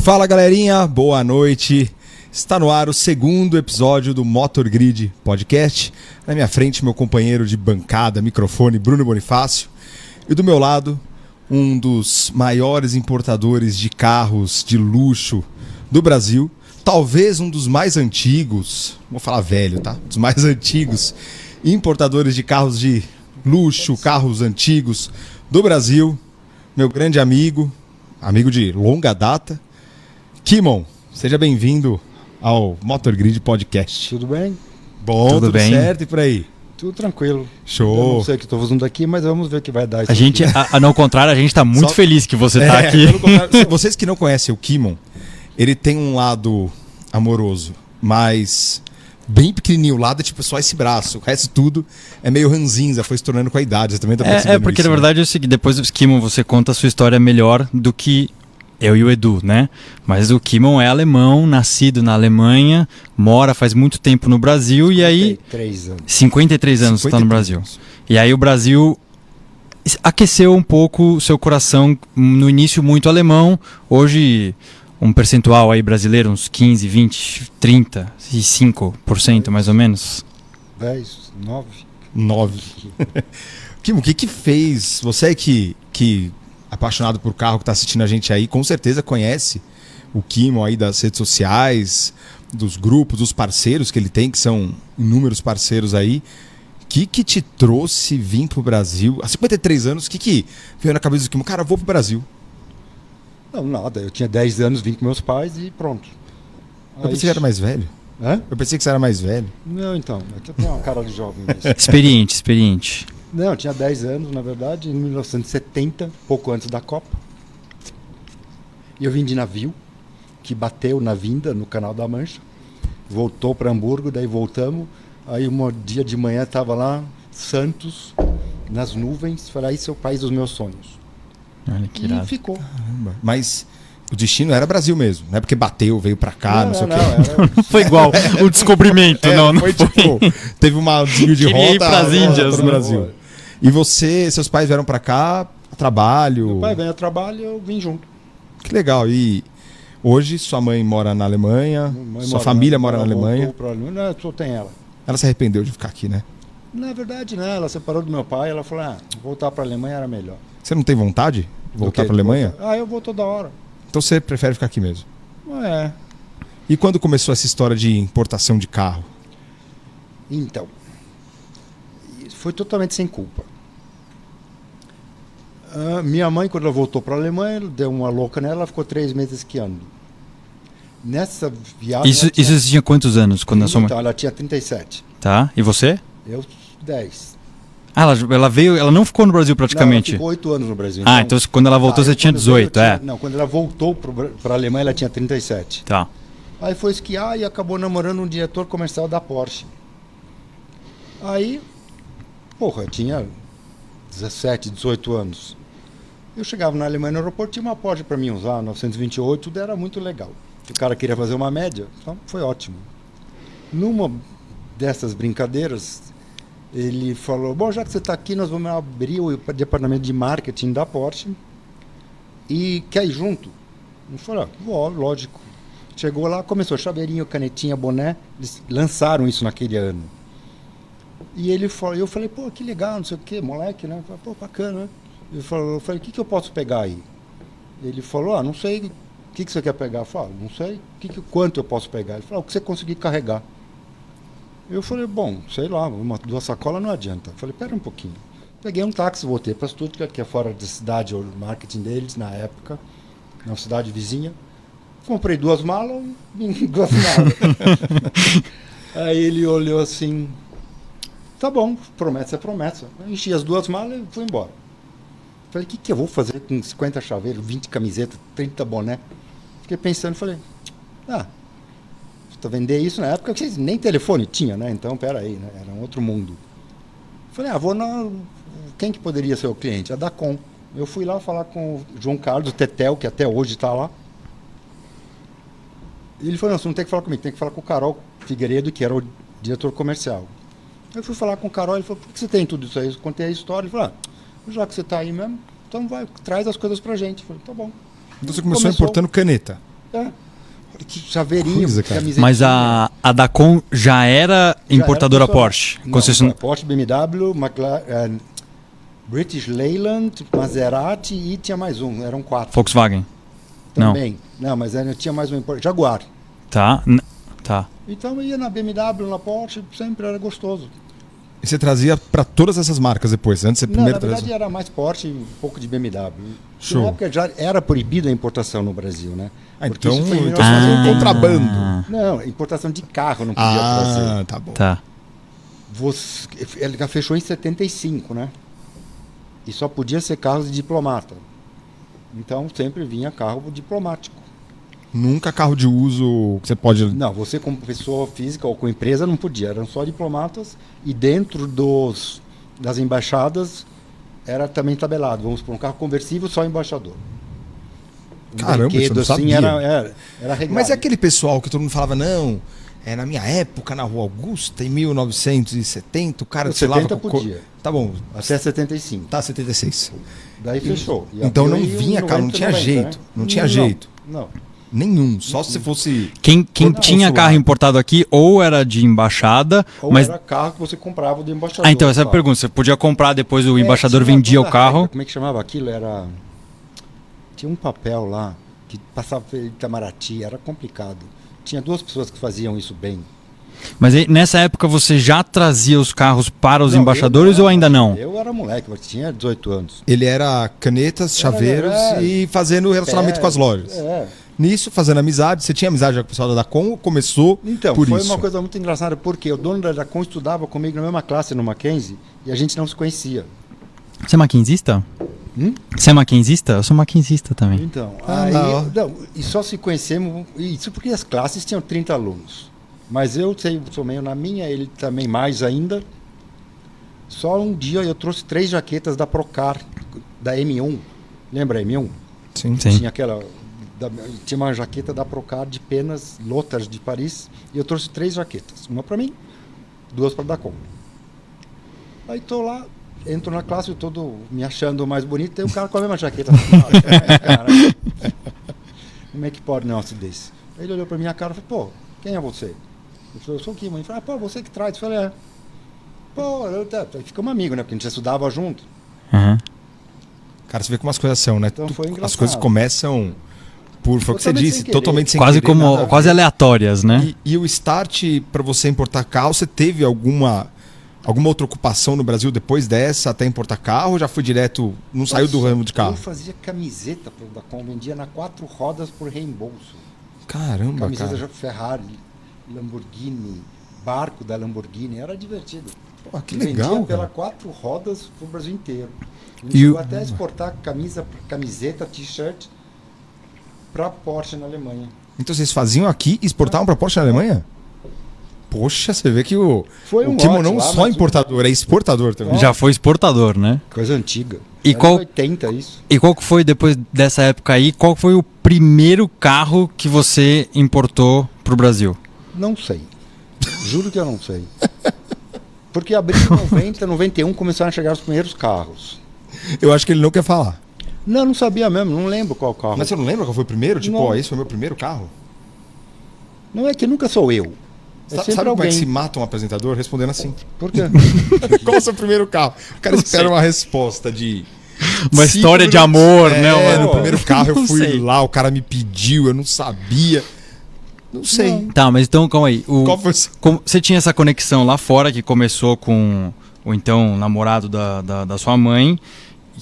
Fala galerinha, boa noite. Está no ar o segundo episódio do Motor Grid Podcast. Na minha frente, meu companheiro de bancada, microfone, Bruno Bonifácio. E do meu lado, um dos maiores importadores de carros de luxo do Brasil. Talvez um dos mais antigos, vou falar velho, tá? Dos mais antigos importadores de carros de luxo, carros antigos do Brasil. Meu grande amigo de longa data, Kimon. Seja bem-vindo ao Motor Grid Podcast. Tudo bem? Bom, tudo bem? Certo e por aí? Tudo tranquilo. Show. Eu não sei o que estou fazendo aqui, mas vamos ver o que vai dar. A gente, ao contrário, a gente está muito feliz que você está aqui. Vocês que não conhecem o Kimon, ele tem um lado amoroso, mas bem pequenininho. O lado é tipo só esse braço. O resto tudo é meio ranzinza, foi se tornando com a idade. Você também tá percebendo porque isso, na verdade é o seguinte, depois do Kimon você conta a sua história melhor do que eu e o Edu, né? Mas o Kimon é alemão, nascido na Alemanha, mora faz muito tempo no Brasil e aí... 53 anos está no Brasil. E aí o Brasil aqueceu um pouco o seu coração, no início muito alemão, hoje um percentual aí brasileiro, uns 15, 20, 35% mais ou menos. 10, 9. Kimon, o que fez? Você que apaixonado por carro, que está assistindo a gente aí, com certeza conhece o Kimon aí das redes sociais, dos grupos, dos parceiros que ele tem, que são inúmeros parceiros aí. O que te trouxe vir pro Brasil? Há 53 anos, o que veio na cabeça do Kimon? Cara, eu vou pro Brasil. Não, nada. Eu tinha 10 anos, vim com meus pais e pronto. Eu pensei que era mais velho. Hã? Eu pensei que você era mais velho. Não, então. Eu tenho uma cara de jovem mesmo. Experiente. Não, eu tinha 10 anos, na verdade, em 1970, pouco antes da Copa. E eu vim de navio, que bateu na vinda no Canal da Mancha. Voltou para Hamburgo, daí voltamos. Aí um dia de manhã estava lá, Santos, nas nuvens. Falei, esse é o país dos meus sonhos. Olha que e irado. ficou. Caramba. Mas o destino era Brasil mesmo, não é porque bateu, veio pra cá, não sei o quê. Não foi igual o descobrimento, não foi. Tipo, teve uma desvio de Queria rota ir pras Índias, no Brasil. E seus pais vieram pra cá a trabalho? Meu pai veio a trabalho e eu vim junto. Que legal. E hoje sua mãe mora na Alemanha, sua família mora na Alemanha. Não, só tem ela. Ela se arrependeu de ficar aqui, né? Na verdade, não. Ela separou do meu pai, ela falou, voltar pra Alemanha era melhor. Você não tem vontade de voltar pra Alemanha? Eu vou toda hora. Então você prefere ficar aqui mesmo? É. E quando começou essa história de importação de carro? Então, foi totalmente sem culpa. Minha mãe, quando ela voltou para a Alemanha, deu uma louca nela, ela ficou 3 meses esquiando. Nessa viagem... Isso você tinha quantos anos quando a sua mãe... Então, ela tinha 37. Tá, e você? Eu, 10. Ela veio, ela não ficou no Brasil praticamente? Não, ela ficou 8 anos no Brasil. Então quando ela voltou você tinha 18, Não, quando ela voltou para a Alemanha, ela tinha 37. Tá. Aí foi esquiar e acabou namorando um diretor comercial da Porsche. Aí, eu tinha 17, 18 anos. Eu chegava na Alemanha, no aeroporto, tinha uma Porsche para mim usar, 928, tudo era muito legal. O cara queria fazer uma média, então foi ótimo. Numa dessas brincadeiras, ele falou, já que você está aqui, nós vamos abrir o departamento de marketing da Porsche e quer ir junto? Eu falei, vou, lógico. Chegou lá, começou chaveirinho, canetinha, boné, eles lançaram isso naquele ano. E ele falou, eu falei, que legal, não sei o que, moleque, né? Eu falei, bacana, né? Eu falei, o que eu posso pegar aí? Ele falou, não sei, o que você quer pegar? Eu falei, não sei, quanto eu posso pegar? Ele falou, o que você conseguir carregar. Eu falei, sei lá, 2 sacolas não adianta. Eu falei, pera um pouquinho. Peguei um táxi, voltei para Stuttgart, que é fora da cidade, o marketing deles na época, na cidade vizinha. Comprei 2 malas, 2 malas. Aí ele olhou assim, tá bom, promessa é promessa. Eu enchi as 2 malas e fui embora. Falei, o que eu vou fazer com 50 chaveiros, 20 camisetas, 30 boné? Fiquei pensando, falei, vender isso na época, nem telefone tinha, né? Então, peraí, né? Era um outro mundo. Falei, vou quem que poderia ser o cliente? A Dacom. Eu fui lá falar com o João Carlos, o Tetel, que até hoje está lá. E ele falou, você não tem que falar comigo, tem que falar com o Carol Figueiredo, que era o diretor comercial. Eu fui falar com o Carol, ele falou, por que você tem tudo isso aí? Eu contei a história, ele falou, já que você está aí mesmo, então traz as coisas pra gente. Eu falei, tá bom. Então você começou importando caneta? Que chaveirinho, Coisa, cara. camisetinha. Mas a Dacom já era importadora Porsche? Não, Porsche, BMW, McLaren, British Leyland, Maserati e tinha mais um, eram 4. Volkswagen? Também. Não, mas tinha mais um Jaguar. Tá. Então eu ia na BMW, na Porsche, sempre era gostoso. E você trazia para todas essas marcas depois, antes de você Não, primeiro na verdade trazer? era mais Porsche e um pouco de BMW. Show. Na época já era proibida a importação no Brasil, né? Porque Então, isso foi em então fazia um 1980. contrabando. Não, importação de carro não podia trazer. Tá bom. Tá. Ele já fechou em 75, né? E só podia ser carros de diplomata. Então sempre vinha carro diplomático. Nunca carro de uso que você pode... Não, você como pessoa física ou com empresa não podia, eram só diplomatas e dentro das embaixadas era também tabelado, vamos por um carro conversível só embaixador. Caramba, isso eu não sabia. Era regrado. Mas é aquele pessoal que todo mundo falava, não, na minha época, na Rua Augusta, em 1970, o cara No desfilava 70 com... podia. Tá bom. Até 75. Tá, 76. Daí fechou. E Então não abriu em vinha, cara, não 90, tinha 90, jeito. né? Não tinha jeito. Não. Nenhum. Só se fosse... Quem Consulado. tinha carro importado aqui ou era de embaixada, Ou mas... era carro que você comprava do embaixador. Ah, então essa é a só. pergunta. Você podia comprar, depois o embaixador tinha vendia o toda a carro. regra. Como é que chamava aquilo? Tinha um papel lá que passava por Itamaraty, era complicado. Tinha 2 pessoas que faziam isso bem. Mas aí, nessa época você já trazia os carros para os Não, embaixadores eu ou ainda não? Eu era moleque, mas tinha 18 anos. Ele era canetas, chaveiros e fazendo relacionamento com as lojas. Nisso, fazendo amizade. Você tinha amizade já com o pessoal da Dacom ou começou Então, por foi isso? uma coisa muito engraçada, porque o dono da Dacom estudava comigo na mesma classe no Mackenzie e a gente não se conhecia. Você é maquinzista? Você é maquinzista? Eu sou maquinzista também. Então, e só se conhecemos, isso porque as classes tinham 30 alunos. Mas eu sou meio na minha, ele também mais ainda. Só um dia eu trouxe 3 jaquetas da Procar, da M1. Lembra a M1? Sim. Sim. Tinha uma jaqueta da Procar de penas Lotas de Paris. E eu trouxe 3 jaquetas. Uma para mim, 2 para Dacom. Aí tô lá, entro na classe, eu todo me achando mais bonito, tem um cara com a mesma jaqueta. Como é que pode um negócio desse? Aí ele olhou pra minha cara e falou, pô, quem é você? Eu falei, eu sou o Kimo. Ele falou, pô, você que traz. Eu falei, Pô, ficamos amigos, né? Porque a gente estudava junto. Uhum. Cara, você vê como as coisas são, né? Então foi engraçado. As coisas começam foi o que você Totalmente disse, sem querer. totalmente sem Quase querer, nada a ver. quase aleatórias, né? E o start para você importar carro, você teve alguma outra ocupação no Brasil depois dessa até importar carro? Ou já foi direto, não saiu do ramo de carro? Eu fazia camiseta para o Dacom, vendia na 4 rodas por reembolso. Caramba, Camiseta cara. Ferrari, Lamborghini, barco da Lamborghini, era divertido. Pô, que Vendia legal, pela cara. 4 rodas pro Brasil inteiro. A E gente chegou o- até a exportar camiseta, t-shirt para Porsche na Alemanha. Então vocês faziam aqui e exportavam para Porsche na Alemanha? Poxa, você vê que o Foi Kimo lote não lá, só mas importador, é exportador também. Já foi exportador, né? Coisa antiga. E Era qual- 80 isso. E qual que foi, depois dessa época aí, qual foi o primeiro carro que você importou pro Brasil? Não sei. Juro que eu não sei. Porque abril de 90, 91 começaram a chegar os primeiros carros. Eu acho que ele não quer falar. Não sabia mesmo, não lembro qual carro. Mas você não lembra qual foi o primeiro? Tipo, Não. ó, esse foi o meu primeiro carro? Não é que nunca sou eu. É Sabe sempre como é alguém. que se mata um apresentador? Respondendo assim. Por quê? Qual é o seu primeiro carro? O cara espera uma resposta de... Uma 5 história de minutos. amor, né? No primeiro carro eu Não fui sei. lá, o cara me pediu, eu não sabia. Não sei. Tá, mas então calma aí. Qual foi o seu... Você tinha essa conexão lá fora que começou com o então namorado da sua mãe.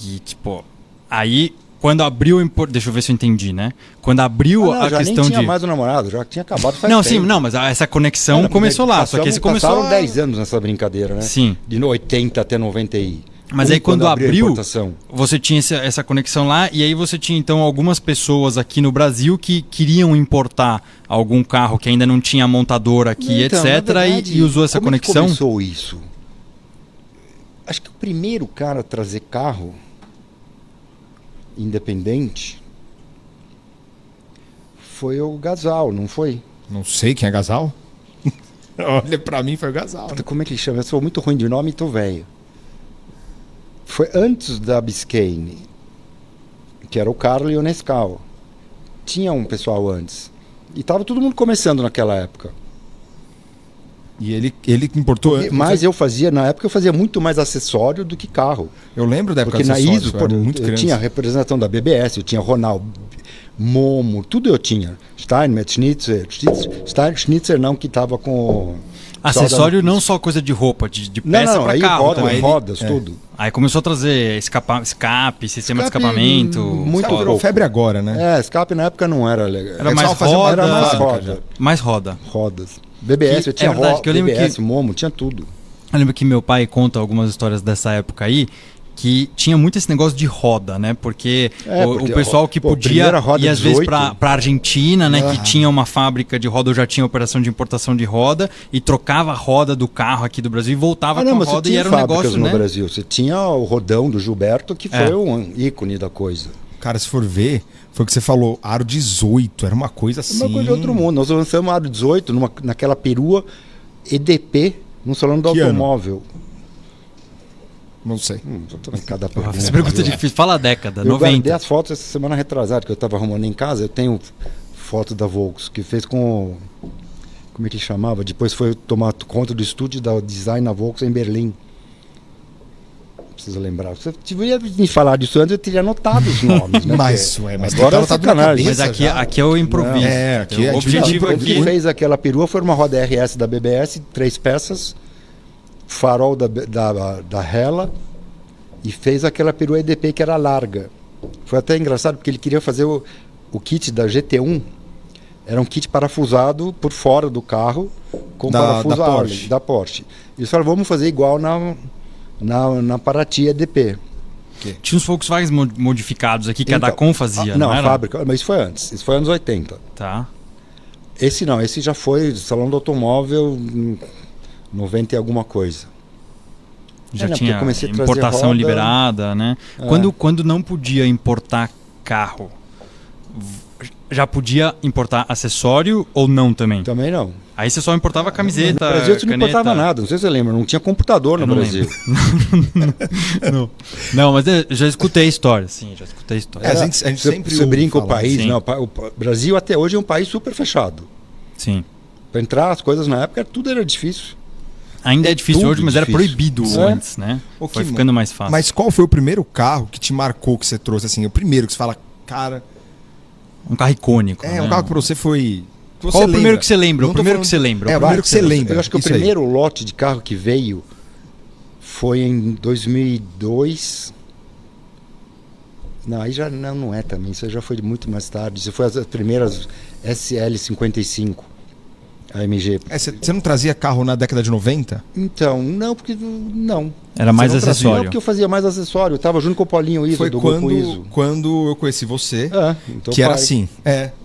E, tipo, aí quando abriu o deixa eu ver se eu entendi, né? Quando abriu Não, a já questão nem tinha de. mais o namorado, já tinha acabado faz Não, tempo. sim, não, mas essa conexão Era, começou lá. Só que passamos- você começou. passaram 10 anos nessa brincadeira, né? Sim. De 80 até 90 e... Mas aí quando a abriu, importação. você tinha essa conexão lá, e aí você tinha então algumas pessoas aqui no Brasil que queriam importar algum carro que ainda não tinha montadora aqui, Então, etc. na verdade, e usou essa como é que conexão. começou isso? Acho que o primeiro cara a trazer carro independente foi o Gasal, não foi? Não sei quem é Gasal. Olha, pra mim foi o Gasal. Como é que ele chama? Eu sou muito ruim de nome e tô velho. Foi antes da Biscayne, que era o Carlo Ionescal. tinha um pessoal antes. E tava todo mundo começando naquela época. E ele importou antes. Mas na época eu fazia muito mais acessório do que carro. Eu lembro da época Porque do na acessório, ISO, eu eu tinha a representação da BBS, eu tinha Ronald, Momo, tudo eu tinha. Steinmetz, Schnitzer não, que estava com... Acessório não só coisa de roupa, de peça para carro. Rodas, tudo. Aí começou a trazer escape, sistema de escapamento. Muito virou febre agora, né? Escape na época não era legal. Era mais roda. Era mais roda. Mais roda. Rodas. BBS, eu tinha verdade, que eu lembro BBS, Momo, tinha tudo. Eu lembro que meu pai conta algumas histórias dessa época aí, que tinha muito esse negócio de roda, né? Porque o pessoal que podia ir às vezes para Argentina, né? Que tinha uma fábrica de roda ou já tinha operação de importação de roda e trocava a roda do carro aqui do Brasil e voltava com a roda e era um negócio, no né? Brasil. Você tinha o rodão do Gilberto, que foi um ícone da coisa. Cara, se for ver, foi o que você falou, aro 18, era uma coisa assim... Uma coisa de outro mundo. Nós lançamos aro 18 naquela perua EDP, no Salão do Automóvel. Não sei. Cada pergunta. Essa pergunta é difícil. Fala a década, eu 90. Eu guardei as fotos essa semana retrasada, que eu estava arrumando em casa. Eu tenho foto da Volks, que fez com... Como é que ele chamava? Depois foi tomar conta do estúdio da design na Volks em Berlim. Preciso lembrar. Se eu tivesse me falar disso antes, eu teria anotado os nomes. Né? mas agora é sacanagem. Mas aqui é o improviso. Aqui o objetivo O aqui... que fez aquela perua foi uma roda RS da BBS, 3 peças, farol da Hella, e fez aquela perua EDP que era larga. Foi até engraçado, porque ele queria fazer o kit da GT1, era um kit parafusado por fora do carro, com parafuso da Porsche. E eles falaram, vamos fazer igual na Paraty EDP. Tinha uns Volkswagen modificados aqui que a Dacom fazia, não era? Não, a fábrica, mas isso foi antes, isso foi anos 80. Tá. Esse não, esse já foi Salão do Automóvel 90 e alguma coisa. Já tinha importação liberada, né? Quando não podia importar carro, já podia importar acessório ou não também? Também não. Aí você só importava camiseta, no Brasil você não caneta. importava nada, não sei se você lembra, não tinha computador no Brasil. Não, mas eu já escutei a história, sim, já escutei a história. A gente sempre você brinca o país, sim. Não, o Brasil até hoje é um país super fechado. Sim. Para entrar as coisas na época, tudo era difícil. Ainda é difícil hoje, mas era proibido antes, né? Foi ficando mais fácil. Mas qual foi o primeiro carro que te marcou, que você trouxe, assim, o primeiro que você fala, cara... Um carro icônico. Um carro que pra você foi... Qual o primeiro que você lembra? O primeiro que você lembra. É, o primeiro que você lembra. Eu acho que o primeiro lote de carro que veio foi em 2002. Não, aí já não é também. Isso já foi muito mais tarde. Isso foi as primeiras SL55 AMG. Você não trazia carro na década de 90? Então, não, porque não. Era mais acessório. Não, porque eu fazia mais acessório. Eu tava junto com o Paulinho Iso do Grupo Iso. Quando eu conheci você, então que era assim.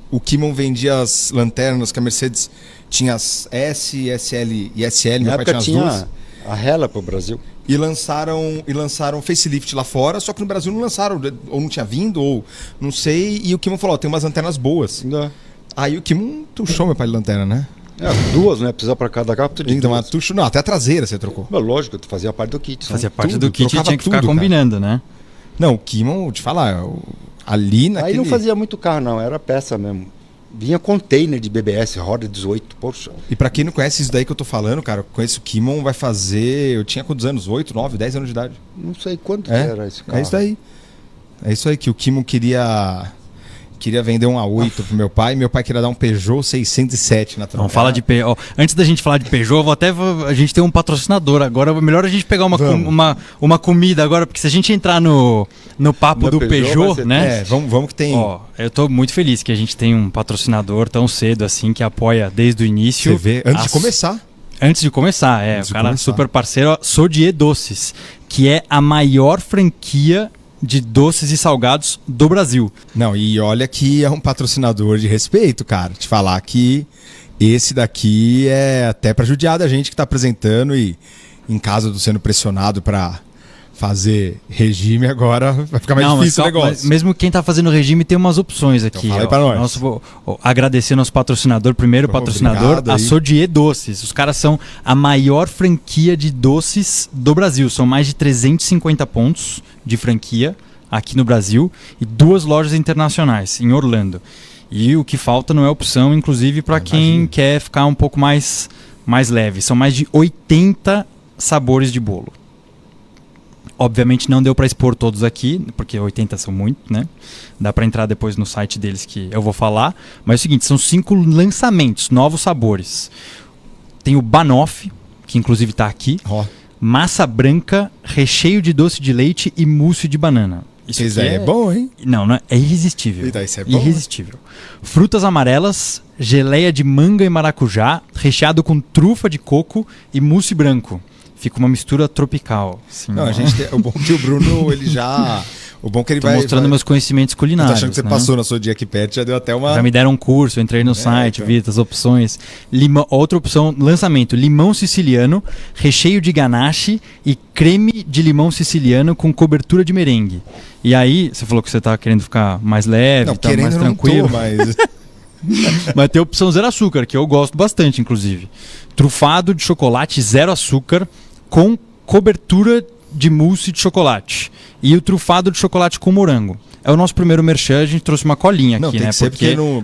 O Kimon vendia as lanternas, que a Mercedes tinha as S, SL e SL, meu pai tinha as duas. A Hella pro Brasil. E lançaram facelift lá fora, só que no Brasil não lançaram, ou não tinha vindo, ou não sei. E o Kimon falou, tem umas lanternas boas. Aí o Kimon tuchou meu pai de lanterna, né? Duas, né? Precisava para cada carro. Então, não, até a traseira você trocou. Mas lógico, tu fazia parte do kit. Fazia parte do kit e tinha que ficar combinando, né? Não, o Kimon, te falar, ali naquele... Aí não fazia muito carro, não, era peça mesmo. Vinha container de BBS, roda 18, poxa. E pra quem não conhece isso daí que eu tô falando, cara, eu conheço o Kimon, vai fazer... Eu tinha quantos anos? 8, 9, 10 anos de idade. Não sei quanto era esse carro. É isso daí. É isso aí, que o Kimon queria vender um A8 pro meu pai, e meu pai queria dar um Peugeot 607 na troca. Não fala de Peugeot. Antes da gente falar de Peugeot, a gente tem um patrocinador agora. Melhor a gente pegar uma comida agora, porque se a gente entrar no papo do Peugeot, né? Vamos que tem. Eu tô muito feliz que a gente tem um patrocinador tão cedo assim, que apoia desde o início. Você vê, antes de começar. Antes de começar, o cara super parceiro, Sodier Doces, que é a maior franquia de doces e salgados do Brasil. Não, e olha que é um patrocinador de respeito, cara. Te falar que esse daqui é até pra judiar da gente que tá apresentando e em casa do sendo pressionado pra fazer regime, agora vai ficar mais difícil o negócio. Mas mesmo quem tá fazendo regime tem umas opções aqui. Então fala aí pra nós. Vou agradecer nosso patrocinador, primeiro patrocinador, a Sodier Doces. Os caras são a maior franquia de doces do Brasil. São mais de 350 pontos de franquia aqui no Brasil e 2 lojas internacionais em Orlando. E o que falta não é opção, inclusive, para quem quer ficar um pouco mais leve. São mais de 80 sabores de bolo. Obviamente não deu para expor todos aqui, porque 80 são muito, né? Dá para entrar depois no site deles que eu vou falar. Mas é o seguinte, são 5 lançamentos, novos sabores. Tem o Banoffee, que inclusive está aqui. Massa branca, recheio de doce de leite e mousse de banana. Isso é bom, hein? Não, é irresistível. Eita, isso é bom. Irresistível. Frutas amarelas, geleia de manga e maracujá, recheado com trufa de coco e mousse branco. Fica uma mistura tropical. Assim, não, a gente tem, o bom que o Bruno, ele já... O bom que ele Tô mostrando meus conhecimentos culinários. Eu tô achando que você passou na sua dia aqui perto, já deu até uma... Já me deram um curso, eu entrei no site, vi as opções. Outra opção, lançamento, limão siciliano, recheio de ganache e creme de limão siciliano com cobertura de merengue. E aí, você falou que você tá querendo ficar mais leve, não, tá mais tranquilo. Mas tem a opção zero açúcar, que eu gosto bastante, inclusive. Trufado de chocolate zero açúcar com cobertura de mousse de chocolate. E o trufado de chocolate com morango. É o nosso primeiro merchan, a gente trouxe uma colinha aqui, né?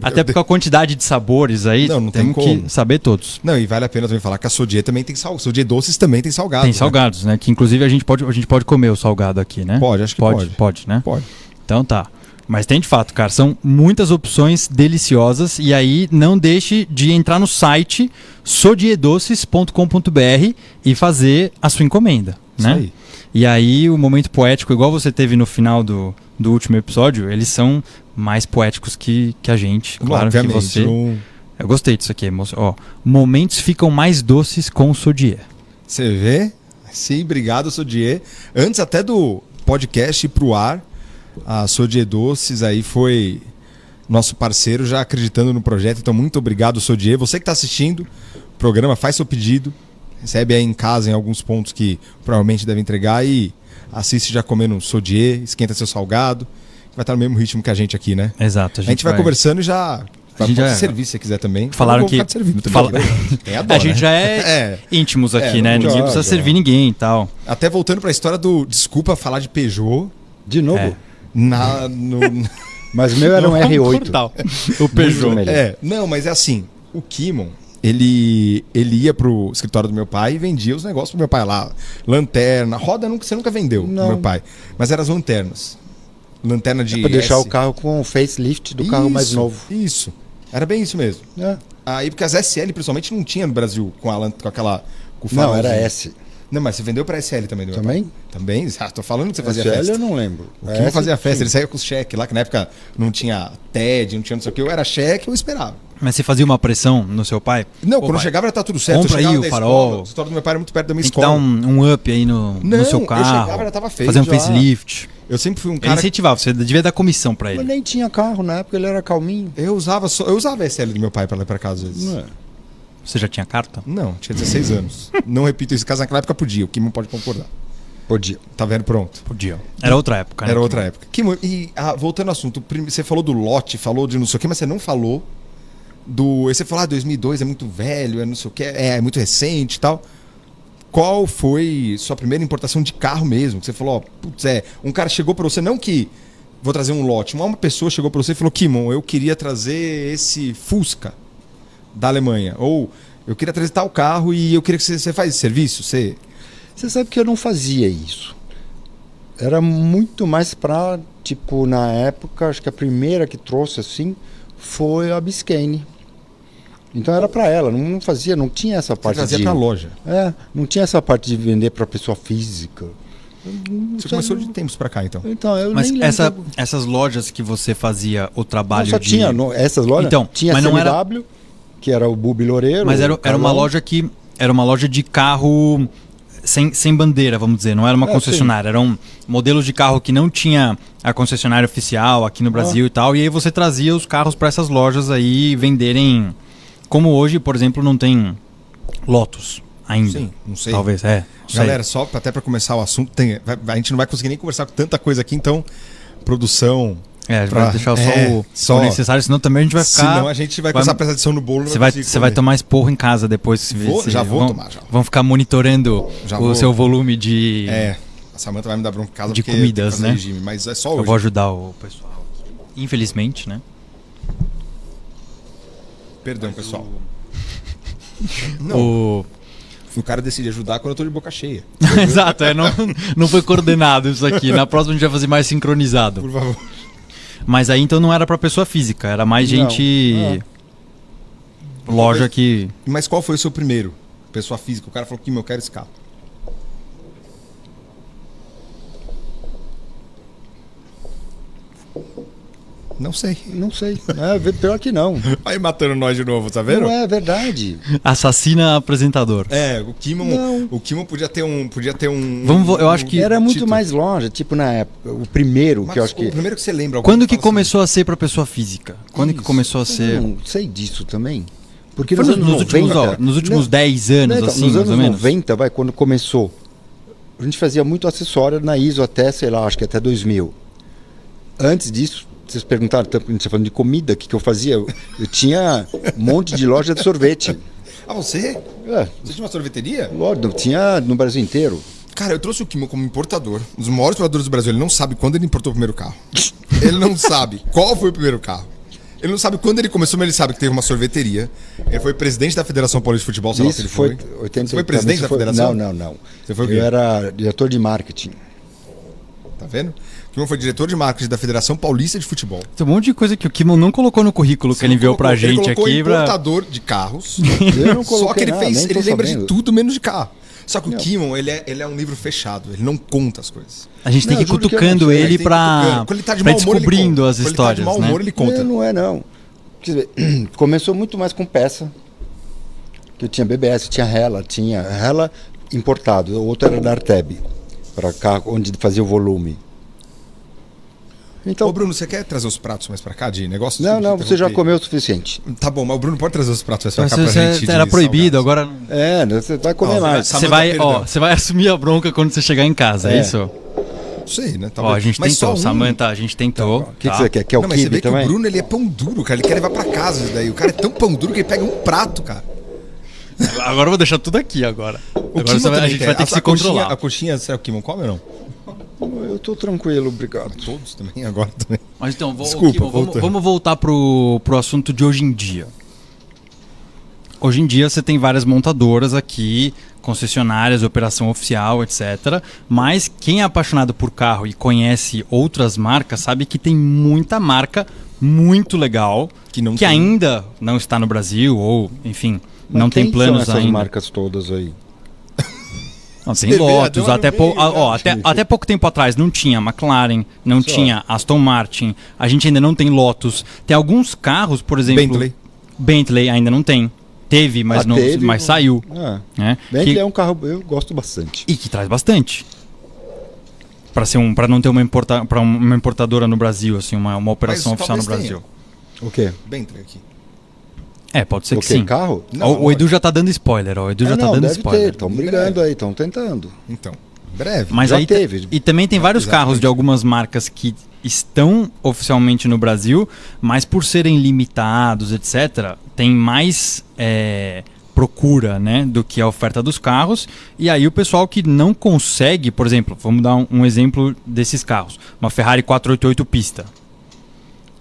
Até porque a quantidade de sabores aí, temos que saber todos. Não, e vale a pena também falar que a Sodier também tem salgado. Sodier doces também tem salgados. Tem salgados, né? Que inclusive a gente pode comer o salgado aqui, né? Pode, acho que pode. Pode, né? Pode. Então tá. Mas tem de fato, cara, são muitas opções deliciosas. E aí não deixe de entrar no site sodierdoces.com.br e fazer a sua encomenda, né? Isso aí. E aí o momento poético, igual você teve no final do último episódio, eles são mais poéticos que a gente. Claro, obviamente, que você... Eu gostei disso aqui, moço. Ó, momentos ficam mais doces com o Sodier. Você vê? Sim, obrigado, Sodier. Antes até do podcast ir pro ar, a Sodier Doces aí foi nosso parceiro, já acreditando no projeto. Então, muito obrigado, Sodier. Você que está assistindo o programa, faz seu pedido. Recebe aí em casa em alguns pontos que provavelmente deve entregar e assiste já comendo um Sodier, esquenta seu salgado. Vai estar no mesmo ritmo que a gente aqui, né? Exato. A gente vai conversando e já... Pode servir se quiser também. Falaram que... A gente já é íntimos aqui, né? Ninguém precisa servir ninguém e tal. Até voltando para a história do... Desculpa falar de Peugeot. De novo? Mas o meu era um R8. O Peugeot. Não, mas é assim. O Kimon... Ele ia pro escritório do meu pai e vendia os negócios pro meu pai lá. Lanterna, roda você nunca vendeu pro meu pai. Mas eram as lanternas. Lanterna de pra deixar o carro com o facelift do carro mais novo. Isso. Era bem isso mesmo. Aí, porque as SL, principalmente, não tinha no Brasil com aquela... Não, era S. Não, mas você vendeu pra SL também, do Também? Também? Tô falando que você fazia SL festa. eu não lembro. O Kim fazia festa, ele saía com os cheques lá, que na época não tinha TED, não tinha não sei o que. Eu era cheque, eu esperava. Mas você fazia uma pressão no seu pai? Não, quando eu chegava já tá tudo certo. Compra aí o farol. O escritório do meu pai era muito perto da minha escola. Tem que dar um up aí no seu carro. Eu chegava, já tava feito. Fazer um facelift. Eu sempre fui um cara... Ele incentivava, você devia dar comissão pra ele. Mas nem tinha carro na época, ele era calminho. Eu usava a SL do meu pai pra lá pra casa às vezes. Não é. Você já tinha carta? Não, tinha 16 anos. Não repito isso, caso naquela época podia, o Kim pode concordar. Podia. Tá vendo? Pronto. Podia. Era outra época, né? Era outra época. Voltando ao assunto, você falou do lote, falou de não sei o que, mas você não falou do... Você falou, 2002 é muito velho, é não sei o que, é muito recente e tal. Qual foi sua primeira importação de carro mesmo? Que você falou, um cara chegou pra você, não que vou trazer um lote, uma pessoa chegou pra você e falou, Kimon, eu queria trazer esse Fusca da Alemanha, ou eu queria trazer tal carro e eu queria que você faz esse serviço, Você sabe que eu não fazia isso. Era muito mais pra, tipo, na época, acho que a primeira que trouxe assim foi a Biscayne. Então era pra ela, não fazia, não tinha essa parte de... Você trazia pra loja. Não tinha essa parte de vender pra pessoa física. Você começou de tempos pra cá, então. Mas essas lojas que você fazia o trabalho só tinha essas lojas? Então, tinha mas a CMW, não era... que era o Bubi Loureiro. Mas era uma loja que... Era uma loja de carro sem bandeira, vamos dizer. Não era uma concessionária. Sim. Eram modelos de carro que não tinha a concessionária oficial aqui no Brasil e tal. E aí você trazia os carros para essas lojas aí venderem... Como hoje, por exemplo, não tem Lotus ainda. Sim, não sei. Talvez, Galera, só até para começar o assunto, a gente não vai conseguir nem conversar com tanta coisa aqui, então, produção... a gente vai deixar só o necessário, senão também a gente vai ficar... Senão a gente vai começar a prestar atenção no bolo. Você vai tomar esporro em casa depois. Já vou tomar. Vão ficar monitorando seu volume de... A Samantha vai me dar bronca em casa de porque comidas, né? Regime, mas é só hoje. Eu vou ajudar o pessoal. Infelizmente, né? Perdão, pessoal. O... O cara decide ajudar quando eu tô de boca cheia. Exato, não foi coordenado isso aqui. Na próxima a gente vai fazer mais sincronizado. Por favor. Mas aí então não era pra pessoa física, era mais gente... Loja que... Mas qual foi o seu primeiro? Pessoa física. O cara falou que eu quero esse carro. Não sei. Não sei. Pior que não. Aí matando nós de novo, tá vendo? Não é verdade. Assassina apresentador. O Kimon podia ter um. Eu acho que era muito título. mais longe, tipo na época. O primeiro Mas que eu acho que. O primeiro que você lembra. Quando que começou a ser pra pessoa física? Quando que começou a ser... Eu não sei disso também. Porque Foi nos anos 90, nos últimos 10 anos, então, assim, nos mais anos ou menos? 90, quando começou, a gente fazia muito acessório na ISO até, sei lá, acho que até 2000. Antes disso, vocês perguntaram, a gente está falando de comida, o que eu fazia? Eu tinha um monte de loja de sorvete. Ah, você? É, Você tinha uma sorveteria? lógico, tinha no Brasil inteiro. Cara, eu trouxe o Kimon como importador. Um dos maiores importadores do Brasil. Ele não sabe quando ele importou o primeiro carro. Ele não sabe qual foi o primeiro carro. Ele não sabe quando ele começou, mas ele sabe que teve uma sorveteria. Ele foi presidente da Federação Paulista de Futebol, sei lá se ele foi. 80, Você foi presidente da federação? Não. Você foi o quê? Eu era diretor de marketing. Tá vendo? O Kimon foi diretor de marketing da Federação Paulista de Futebol. Tem um monte de coisa que o Kimon não colocou no currículo que ele enviou pra gente ele colocou aqui. importador de carros. Eu não coloquei Só que ele nada, nem tô ele lembra de sabendo. tudo menos de carro. Só que Não. o Kimon, ele é um livro fechado. Ele não conta as coisas. A gente tem Não, que ir juro que eu cutucando não sei. ele Tem que pra, cutucando. Quando ele tá de pra mau humor, ele descobrindo conta. as Quando histórias, ele tá de mau né? humor, ele conta. Não é não. Quer dizer, começou muito mais com peça. Que eu tinha BBS, tinha Hella importado, o outro era da Arteb, para cá onde fazia o volume. Então, Ô Bruno, você quer trazer os pratos mais pra cá de negócio? não, você já comeu o suficiente. Tá bom, mas o Bruno pode trazer os pratos mais pra cá Mas pra gente. era de proibido, salgados. agora Você vai comer Ó, mais. Samanta, você vai, perdão. você vai assumir a bronca quando você chegar em casa, é É. isso? Não sei, né? Ó, a gente Mas tentou, só um. Samanta, a gente tentou. O que tá? você quer? Quer o Não, mas você quibe vê que também? o Bruno, ele é pão duro, cara. Ele quer levar pra casa isso daí. O cara é tão pão duro que ele pega um prato, cara. Agora eu vou deixar tudo aqui agora. O Agora Kimon você vai- a também gente quer. vai ter que se coxinha, controlar. a coxinha, será que o Kimon come ou não? Eu tô tranquilo, obrigado. Todos também, agora também. Mas então, Desculpa, Kimon, voltando. vamos voltar pro assunto de hoje em dia. Hoje em dia você tem várias montadoras aqui, concessionárias, operação oficial, etc. Mas quem é apaixonado por carro e conhece outras marcas sabe que tem muita marca muito legal Que não que tem. ainda não está no Brasil ou, enfim, Mas não tem quem planos são essas ainda. marcas todas aí? Não, tem Você vê, Lotus, deu até, no meio, né? até pouco tempo atrás não tinha McLaren, não Só. tinha Aston Martin, a gente ainda não tem Lotus. Tem alguns carros, por exemplo... Bentley ainda não tem. Teve, mas, Teve, mas saiu. Né? Bentley Que- é um carro, eu gosto bastante. E que traz bastante. Para não ter uma importadora no Brasil, assim, uma operação Mas oficial no talvez Brasil. O quê? Bentley aqui. É, pode ser O que quê? sim. Carro? Não, O Edu já tá dando spoiler, ó. O Edu já tá não, dando deve spoiler. ter. Estão brigando aí, estão tentando. Então, breve. Mas Já aí teve. E também tem vários Exatamente. carros de algumas marcas que estão oficialmente no Brasil, mas por serem limitados, etc., tem mais procura, né, do que a oferta dos carros. E aí o pessoal que não consegue, por exemplo, vamos dar um exemplo desses carros. Uma Ferrari 488 pista.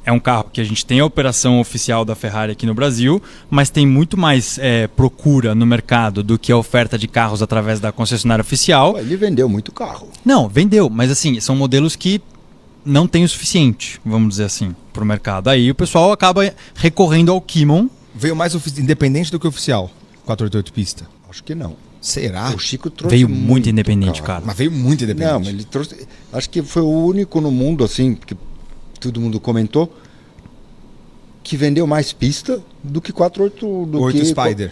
É um carro que a gente tem a operação oficial da Ferrari aqui no Brasil, mas tem muito mais procura no mercado do que a oferta de carros através da concessionária oficial. Pô, ele vendeu muito carro. Não, vendeu, mas assim, são modelos que não tem o suficiente, vamos dizer assim, para o mercado. Aí o pessoal acaba recorrendo ao Kimon. Veio mais independente do que oficial. 488 pista. Acho que não. Será? O Chico trouxe Veio muito independente, cara. Mas veio muito independente. Não, mas ele trouxe. Acho que foi o único no mundo, assim, que todo mundo comentou, que vendeu mais pista do que 48 do 8 que Spider,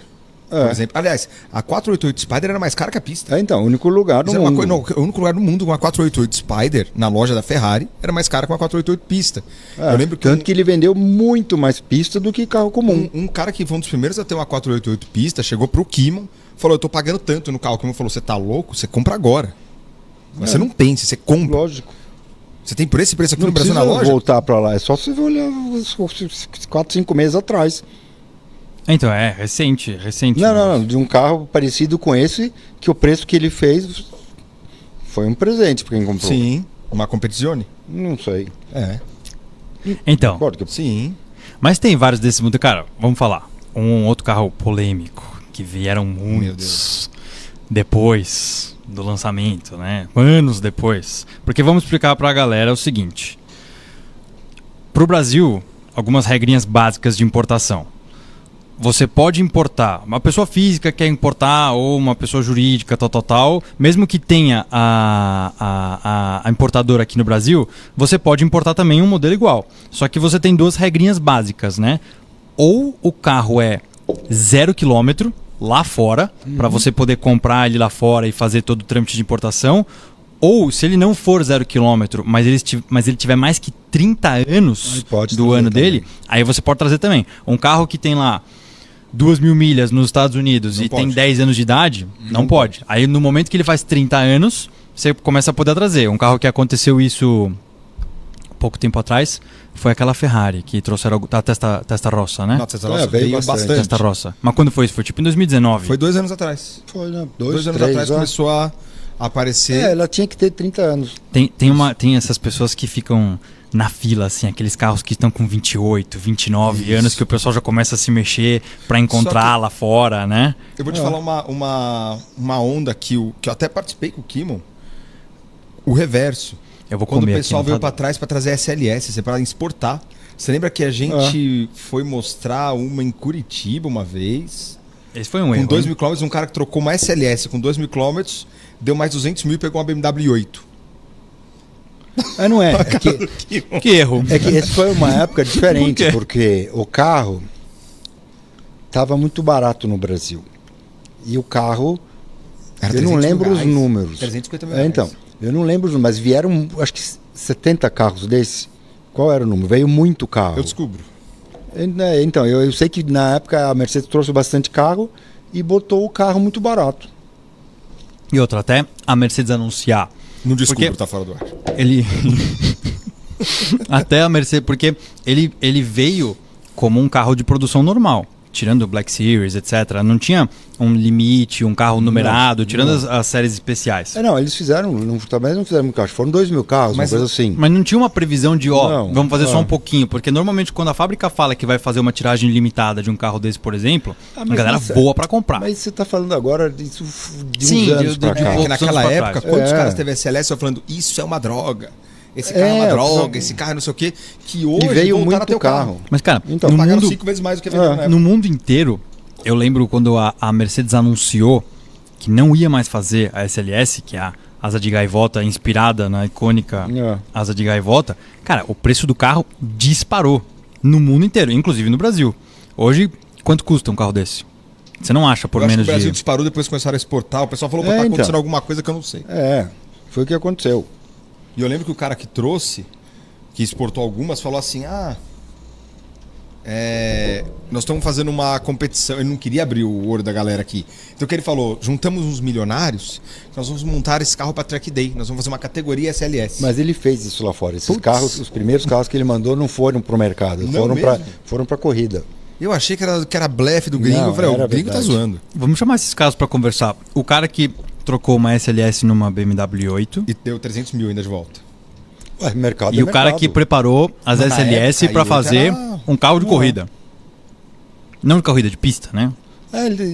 É. por exemplo. Aliás, a 488 Spider era mais cara que a pista. Então, o único lugar no Isso é uma mundo. o único lugar no mundo com a 488 Spider, na loja da Ferrari, era mais cara que uma 488 pista. É, Eu lembro que tanto que ele vendeu muito mais pista do que carro comum. um cara que foi um dos primeiros a ter uma 488 pista, chegou pro Kimon, falou, eu tô pagando tanto no carro. O Kimon falou, você tá louco? Você compra agora. Mas você não pense, você compra. Lógico. Você tem por esse preço aqui Não no Brasil na precisa loja? voltar pra lá, é só você olhar os 4, 5 meses atrás. Então, é recente. Não, de um carro parecido com esse, que o preço que ele fez foi um presente pra quem comprou. Sim, uma competizione. Não sei. É, Então, Concordo que sim. mas tem vários desses modelos. Cara, vamos falar. um outro carro polêmico, que vieram muitos depois do lançamento, né? Anos depois. Porque vamos explicar pra galera o seguinte. Pro Brasil, algumas regrinhas básicas de importação. Você pode importar, uma pessoa física quer importar, ou uma pessoa jurídica, tal, mesmo que tenha a importadora aqui no Brasil, você pode importar também um modelo igual. Só que você tem duas regrinhas básicas, né? Ou o carro é 0 km lá fora, para você poder comprar ele lá fora e fazer todo o trâmite de importação, ou se ele não for 0 km, mas ele tiver mais que 30 anos do ano dele, aí você pode trazer também. Um carro que tem lá 2.000 milhas nos Estados Unidos não e pode. Tem 10 anos de idade, não pode. Aí no momento que ele faz 30 anos, você começa a poder trazer. Um carro que aconteceu isso pouco tempo atrás foi aquela Ferrari que trouxeram a Testarossa, né? Não, a Testarossa veio bastante. Testarossa. Mas quando foi isso? Foi tipo em 2019. Foi 2 anos atrás. Foi, né? 2 anos atrás começou a aparecer. Ela tinha que ter 30 anos. Tem essas pessoas que ficam na fila, assim, aqueles carros que estão com 28, 29 anos, que o pessoal já começa a se mexer pra encontrar lá fora, né? Eu vou te falar uma onda que eu até participei com o Kimon, o reverso. Eu vou Quando comer o pessoal aqui, veio pra trás pra trazer SLS, para exportar. Você lembra que a gente foi mostrar uma em Curitiba uma vez? Esse foi um erro. Com 2.000 km, um cara que trocou uma SLS com 2.000 km, deu mais 200 mil e pegou uma BMW 8. Não é. Que erro. É que essa foi uma época diferente, porque o carro estava muito barato no Brasil. E o carro, eu não lembro os números. 350 mil reais. Então, eu não lembro os números, mas vieram acho que 70 carros desses. Qual era o número? Veio muito carro. Eu descubro. Então, eu sei que na época a Mercedes trouxe bastante carro e botou o carro muito barato. E outra, até a Mercedes anunciar. Não descubro, tá fora do ar. Ele... até a Mercedes, porque ele veio como um carro de produção normal. Tirando o Black Series, etc. Não tinha um limite, um carro numerado, tirando as séries especiais. Não, eles fizeram, também não fizeram muito carro, foram 2.000 carros, uma coisa assim. Mas não tinha uma previsão de, vamos fazer só um pouquinho, porque normalmente quando a fábrica fala que vai fazer uma tiragem limitada de um carro desse, por exemplo, a galera voa para comprar. Mas você está falando agora disso de uns Sim, anos pra cá. Naquela época, quando os caras teve SLS, eu falando, isso é uma droga. Esse carro é uma droga, esse carro é não sei o quê, que hoje e veio muito carro. Mas, cara, então, pagaram 5 vezes mais do que vendeu na época. No mundo inteiro, eu lembro quando a Mercedes anunciou que não ia mais fazer a SLS, que é a asa de gaivota inspirada na icônica asa de gaivota, cara, o preço do carro disparou no mundo inteiro, inclusive no Brasil. Hoje, quanto custa um carro desse? Você não acha por menos de... O Brasil disparou, depois começaram a exportar, o pessoal falou que tá acontecendo alguma coisa que eu não sei. Foi o que aconteceu. E eu lembro que o cara que trouxe, que exportou algumas, falou assim, nós estamos fazendo uma competição, ele não queria abrir o olho da galera aqui. Então o que ele falou, juntamos uns milionários, nós vamos montar esse carro para Track Day, nós vamos fazer uma categoria SLS. Mas ele fez isso lá fora, esses carros, os primeiros carros que ele mandou não foram pro mercado, foram pra corrida. Eu achei que era blefe do gringo, eu falei, o gringo tá zoando. Vamos chamar esses carros para conversar. O cara que trocou uma SLS numa BMW 8 e deu 300 mil ainda de volta. Mercado e o cara que preparou as SLS para fazer um carro de corrida. Não de corrida, de pista, né?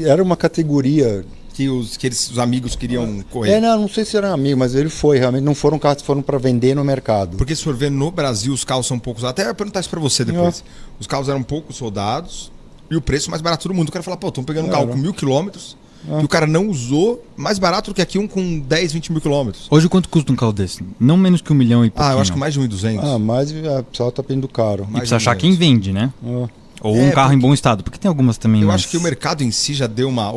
Era uma categoria que os amigos queriam correr. Não sei se eram amigos, mas ele foi, realmente não foram carros que foram para vender no mercado. Porque se for ver no Brasil, os carros são poucos. Até eu ia perguntar isso para você depois. Os carros eram poucos soldados e o preço mais barato do mundo. O cara fala, estão pegando um carro com 1.000 quilômetros que o cara não usou, mais barato do que aqui um com 10, 20 mil quilômetros. Hoje quanto custa um carro desse? Não menos que 1 milhão e pouquinho. Eu acho que mais de 1.200. Mas o pessoal tá pedindo caro. E precisa achar quem vende, né? Ou um carro em bom estado, porque tem algumas também. Eu acho que o mercado em si já deu uma...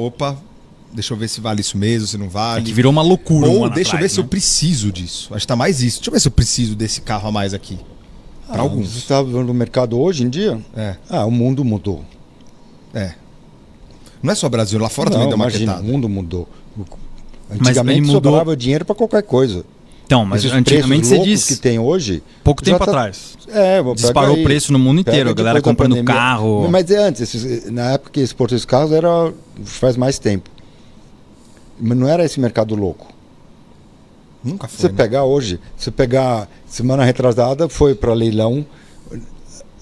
Deixa eu ver se vale isso mesmo, se não vale. Que virou uma loucura. Ou deixa eu ver se eu preciso disso. Acho que tá mais isso. Deixa eu ver se eu preciso desse carro a mais aqui. Para alguns. Você está vendo no mercado hoje em dia? O mundo mudou. Não é só o Brasil, lá fora também deu uma maquetada. O mundo mudou. Antigamente sobrava dinheiro para qualquer coisa. Então, mas antigamente você disse que tem hoje. Pouco tempo atrás. Disparou o preço no mundo inteiro, a galera comprando carro. Mas antes, na época que exportou esses carros, faz mais tempo. Mas não era esse mercado louco. Nunca foi. Você pegar semana retrasada, foi para leilão,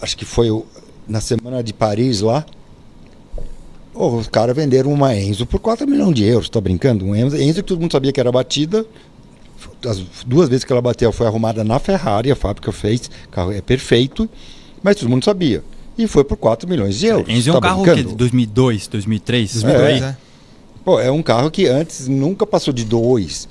acho que foi na semana de Paris lá, Os caras venderam uma Enzo por 4 milhões de euros, tá brincando? Uma Enzo que todo mundo sabia que era batida. As 2 vezes que ela bateu foi arrumada na Ferrari, a fábrica fez, o carro é perfeito, mas todo mundo sabia. E foi por 4 milhões de euros. Enzo é um carro que de 2002, 2003? 2002, é. Pô, é um carro que antes nunca passou de 2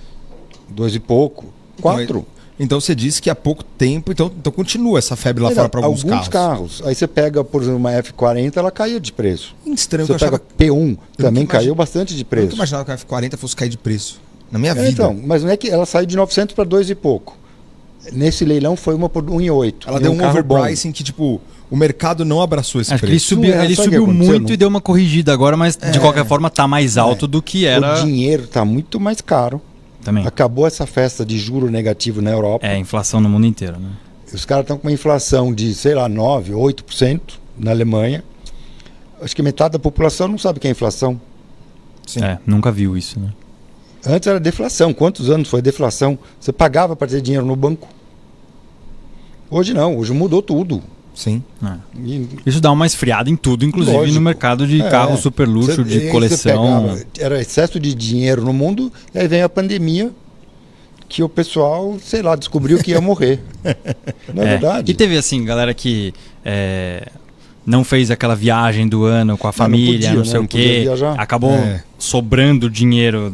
e pouco, 4. Então você disse que há pouco tempo, então continua essa febre lá fora para alguns carros. Aí você pega, por exemplo, uma F40, ela caiu de preço. Estranho, você pega P1, também caiu bastante de preço. Eu nunca imaginava que a F40 fosse cair de preço na minha vida. Então, mas não é que ela saiu de 900 para 2 e pouco. Nesse leilão foi uma por 1,8. Ela deu um overpricing que, tipo, o mercado não abraçou esse preço. Ele subiu muito e deu uma corrigida agora, mas de qualquer forma está mais alto do que era. O dinheiro está muito mais caro. Também. Acabou essa festa de juro negativo na Europa. Inflação no mundo inteiro, né? Os caras estão com uma inflação de, 9%, 8% na Alemanha. Acho que metade da população não sabe o que é inflação. Sim. Nunca viu isso, né? Antes era deflação. Quantos anos foi deflação? Você pagava para ter dinheiro no banco. Hoje não. Hoje mudou tudo. Sim. Isso dá uma esfriada em tudo, inclusive lógico. No mercado de carro super luxo, de coleção. Era excesso de dinheiro no mundo, e aí vem a pandemia, que o pessoal, descobriu que ia morrer. Não é verdade? E teve assim, galera que não fez aquela viagem do ano com a família, não sei o quê, acabou sobrando dinheiro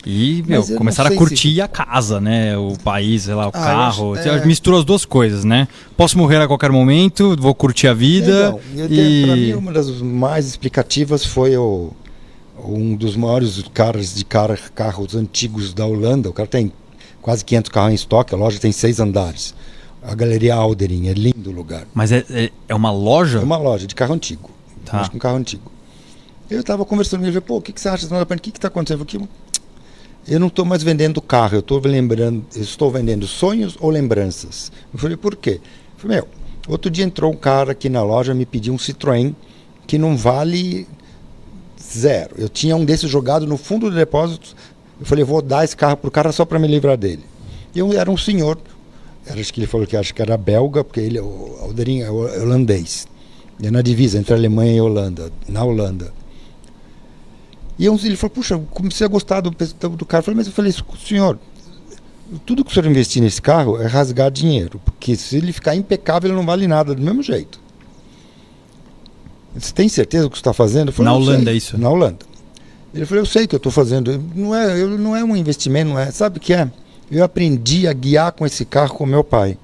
e começaram a curtir a casa, né? O país, sei lá, o carro. Misturou as duas coisas, né? Posso morrer a qualquer momento, vou curtir a vida. Para mim, uma das mais explicativas foi um dos maiores carros antigos da Holanda. O cara tem quase 500 carros em estoque, a loja tem 6 andares. A Galeria Aldering, é lindo o lugar. Mas é uma loja? É uma loja de carro antigo. Tá. Acho que um carro antigo. Eu estava conversando com ele, o que você acha? O que está acontecendo aqui? Eu não estou mais vendendo carro, eu estou vendendo sonhos ou lembranças. Eu falei, por quê? Eu falei, outro dia entrou um cara aqui na loja, me pediu um Citroën que não vale 0. Eu tinha um desses jogado no fundo do depósito. Eu falei, vou dar esse carro pro cara só para me livrar dele. Era um senhor. Acho que ele falou que era belga, porque o Aldering é holandês. É na divisa entre a Alemanha e a Holanda, na Holanda. E ele falou, puxa, comecei a gostar do carro. Eu falei, senhor, tudo que o senhor investir nesse carro é rasgar dinheiro, porque se ele ficar impecável, ele não vale nada do mesmo jeito. Você tem certeza do que você está fazendo? Eu falei, na Holanda é isso? Na Holanda. Ele falou, eu sei que eu estou fazendo. Não é um investimento, não é. Sabe o que é? Eu aprendi a guiar com esse carro com meu pai.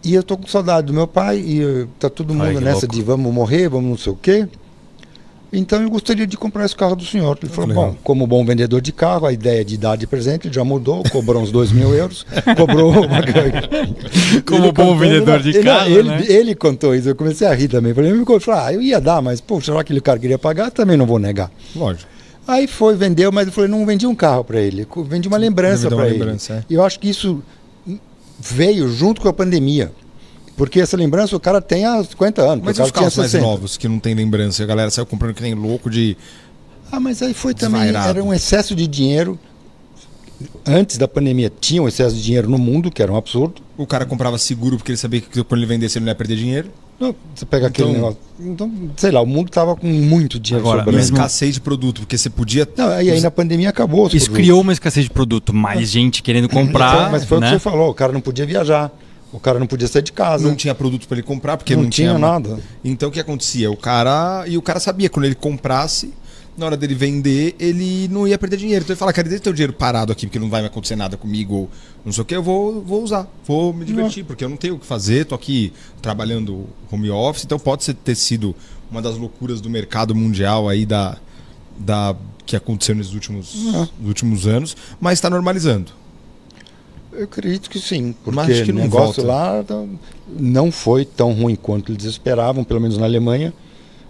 E eu estou com saudade do meu pai, e tá todo mundo nessa louco. De vamos morrer, vamos não sei o quê. Então eu gostaria de comprar esse carro do senhor. Ele falou, bom, como bom vendedor de carro, a ideia de dar de presente já mudou, cobrou uns 2.000 euros, cobrou uma... Como bom vendedor de carro, ele contou isso, eu comecei a rir também. Eu ia dar, mas, poxa, será que aquele cara queria pagar? Também não vou negar. Lógico. Aí vendeu, mas eu falei, não vendi um carro para ele, vendi uma lembrança para ele. E eu acho que isso veio junto com a pandemia. Porque essa lembrança o cara tem há 50 anos. Mas os carros mais novos que não tem lembrança, a galera saiu comprando que nem louco de... mas aí foi também, era um excesso de dinheiro. Antes da pandemia tinha um excesso de dinheiro no mundo, que era um absurdo. O cara comprava seguro porque ele sabia que quando ele vendesse ele não ia perder dinheiro. Não, você pega aquele negócio. Então, sei lá, o mundo estava com muito dinheiro sobrando. Uma escassez de produto, porque você podia... Não, e aí na pandemia acabou. Isso criou uma escassez de produto, mais gente querendo comprar. Mas foi o que você falou, o cara não podia viajar. O cara não podia sair de casa. Não tinha produto para ele comprar, porque não tinha nada. Então o que acontecia? O cara sabia, quando ele comprasse, na hora dele vender, ele não ia perder dinheiro. Então ele fala, cara, deixa o teu dinheiro parado aqui, porque não vai acontecer nada comigo, ou não sei o que, eu vou usar, vou me divertir, porque eu não tenho o que fazer, tô aqui trabalhando home office, então pode ter sido uma das loucuras do mercado mundial aí que aconteceu nos últimos anos, mas está normalizando. Eu acredito que sim, porque o negócio lá não foi tão ruim quanto eles esperavam, pelo menos na Alemanha.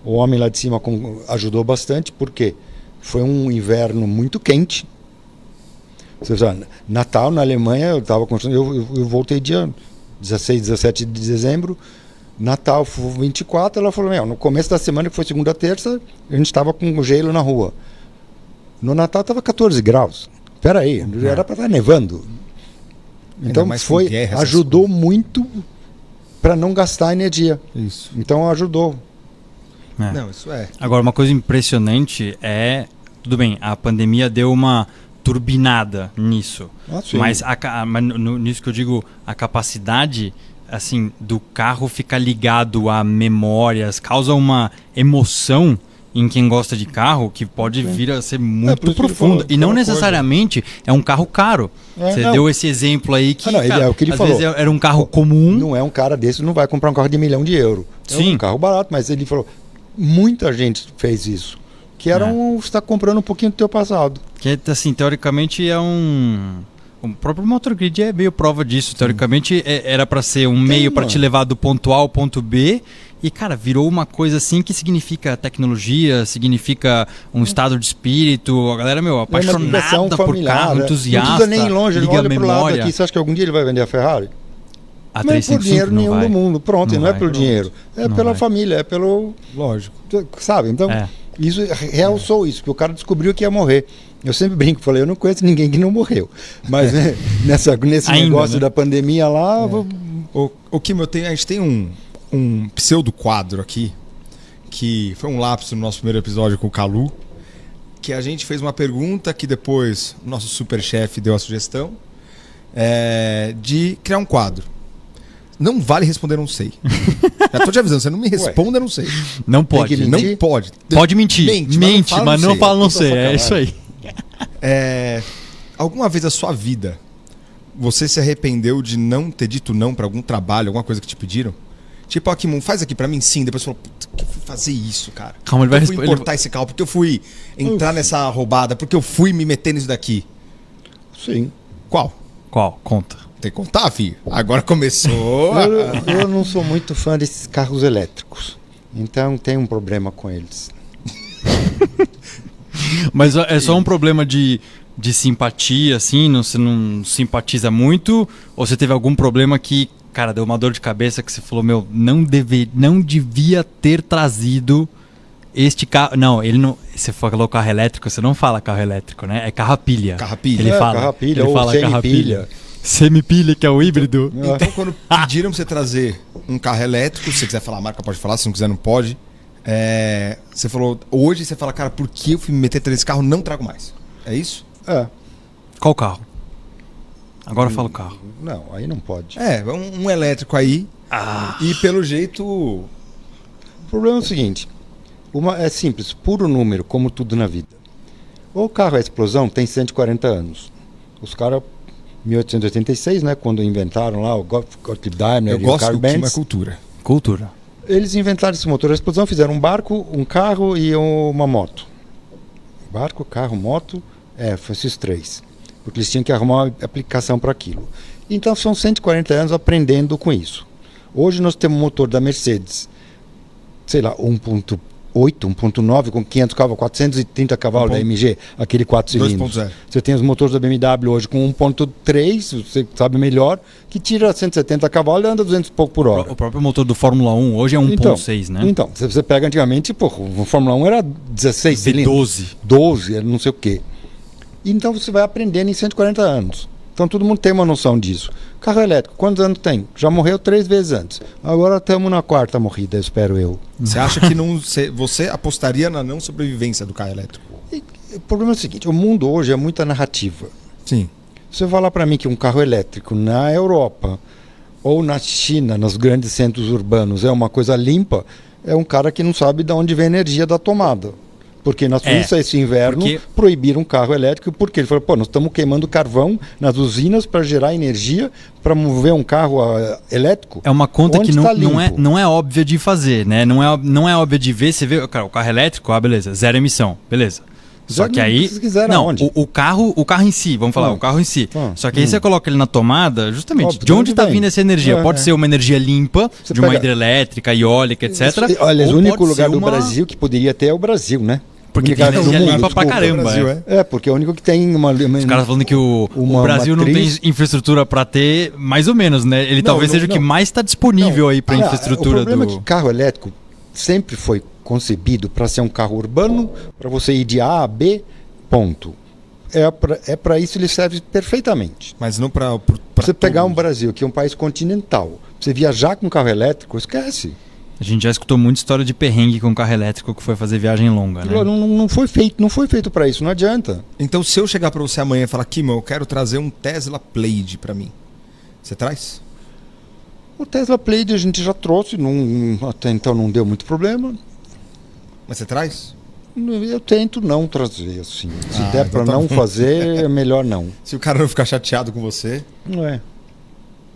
O homem lá de cima ajudou bastante, porque foi um inverno muito quente. Você sabe, Natal na Alemanha, eu voltei dia 16, 17 de dezembro, Natal foi 24, ela falou, no começo da semana, que foi segunda, terça, a gente estava com gelo na rua. No Natal estava 14 graus. Espera aí, era para estar nevando. Então ajudou muito para não gastar energia. Isso. Então ajudou. Não, isso é. Agora, uma coisa impressionante é... Tudo bem, a pandemia deu uma turbinada nisso. Mas nisso que eu digo, a capacidade assim, do carro ficar ligado a memórias causa uma emoção em quem gosta de carro que pode vir a ser muito profunda. E não necessariamente é um carro caro. Você deu esse exemplo aí que, cara, o que ele às falou. vezes era um carro comum. Não é um cara desse, não vai comprar um carro de €1 milhão. É um carro barato, mas ele falou, muita gente fez isso. Que era você está comprando um pouquinho do teu passado. Que, assim, teoricamente é o próprio Motor Grid é meio prova disso. Teoricamente era para ser um meio para te levar do ponto A ao ponto B. E, cara, virou uma coisa assim que significa tecnologia, significa um estado de espírito. A galera, apaixonada por carro, entusiasta. Não precisa nem ir longe, ele olha pro lado aqui. Você acha que algum dia ele vai vender a Ferrari? Não é por dinheiro nenhum do mundo. Pronto, não é pelo dinheiro. É pela família, é pelo... Lógico. Sabe? Então, isso realçou isso, porque o cara descobriu que ia morrer. Eu sempre brinco, falei, eu não conheço ninguém que não morreu. Mas nesse negócio da pandemia lá... O Kim, a gente tem um pseudo quadro aqui, que foi um lapso no nosso primeiro episódio com o Calu, que a gente fez uma pergunta que depois o nosso superchefe deu a sugestão de criar um quadro. Não vale responder não sei. Já tô te avisando, você não me responda não sei. Não pode. Não pode. Pode mentir. Mente, mas não fala não sei. É isso aí. Alguma vez na sua vida você se arrependeu de não ter dito não pra algum trabalho, alguma coisa que te pediram? Tipo, Akimon, faz aqui pra mim sim. Depois falou, puta, que eu fui fazer isso, cara? Calma, ele vai responder. Eu fui importar esse carro, porque eu fui entrar nessa roubada, porque eu fui me meter nisso daqui. Sim. Qual? Conta. Tem que contar, filho. Agora começou. Eu não sou muito fã desses carros elétricos. Então tem um problema com eles. Mas é só um problema de simpatia, assim? Você não simpatiza muito? Ou você teve algum problema que, cara, deu uma dor de cabeça que você falou, não devia ter trazido este carro. Não, ele não. Você falou carro elétrico, você não fala carro elétrico, né? É carro a pilha. Carro a pilha. Ele fala carro a pilha, ele ou fala semi-pilha. Semi-pilha, que é o híbrido. Então, quando pediram pra você trazer um carro elétrico, se você quiser falar a marca, pode falar, se não quiser, não pode. Você falou, hoje você fala, cara, por que eu fui me meter nesse carro? Não trago mais. É isso? Qual carro? Agora fala o carro. Não, aí não pode. Um elétrico aí. E pelo jeito. O problema é o seguinte: é simples, puro número, como tudo na vida. O carro a explosão tem 140 anos. Os caras, 1886, né, quando inventaram lá o Gottlieb Daimler e o Carl Benz. Cultura. Eles inventaram esse motor a explosão, fizeram um barco, um carro e uma moto. Barco, carro, moto, foi esses três. Porque eles tinham que arrumar uma aplicação para aquilo. Então são 140 anos aprendendo com isso. Hoje nós temos um motor da Mercedes, sei lá, 1.8, 1.9 com 500 cavalos, 430 cavalos da MG, aquele 4 cilindros. 2.0. Você tem os motores da BMW hoje com 1.3, você sabe melhor, que tira 170 cavalos e anda 200 e pouco por hora. O próprio motor do Fórmula 1 hoje é 1.6, né? Então, você pega antigamente, o Fórmula 1 era 16 cilindros. 12, era não sei o quê. Então você vai aprendendo em 140 anos. Então todo mundo tem uma noção disso. Carro elétrico, quantos anos tem? Já morreu 3 vezes antes. Agora estamos na 4ª morrida, espero eu. Você acha que você apostaria na não sobrevivência do carro elétrico? O problema é o seguinte, o mundo hoje é muita narrativa. Sim. Se você falar para mim que um carro elétrico na Europa ou na China, nos grandes centros urbanos, é uma coisa limpa, é um cara que não sabe de onde vem a energia da tomada. Porque na Suíça, esse inverno, proibiram um carro elétrico, porque ele falou, nós estamos queimando carvão nas usinas para gerar energia para mover um carro elétrico. É uma conta que não é óbvia de fazer, né? Não é óbvia de ver. Você vê, cara, o carro elétrico, beleza, zero emissão, beleza. Só que aí, o carro em si, vamos falar, o carro em si. Só que aí você coloca ele na tomada, justamente, óbvio, de onde está vindo essa energia? Pode ser uma energia limpa, de uma hidrelétrica, eólica, etc. Olha, o único lugar do Brasil que poderia ter é o Brasil, né? Porque tem energia limpa pra caramba. Brasil, porque é o único que tem Os caras falando que o Brasil não tem infraestrutura pra ter, mais ou menos, né? Ele talvez seja o que mais está disponível aí pra infraestrutura. O problema é que carro elétrico sempre foi concebido para ser um carro urbano, para você ir de A a B, ponto. Para isso ele serve perfeitamente. Mas não para você pegar um Brasil, que é um país continental, você viajar com carro elétrico, esquece. A gente já escutou muita história de perrengue com carro elétrico que foi fazer viagem longa, né? Não foi feito para isso, não adianta. Então, se eu chegar para você amanhã e falar, Kimon, eu quero trazer um Tesla Plaid para mim, você traz? O Tesla Plaid a gente já trouxe, até então não deu muito problema. Mas você traz? Eu tento não trazer, assim. Se der então para tá não bom. fazer, é melhor não. Se o cara não ficar chateado com você... Não é.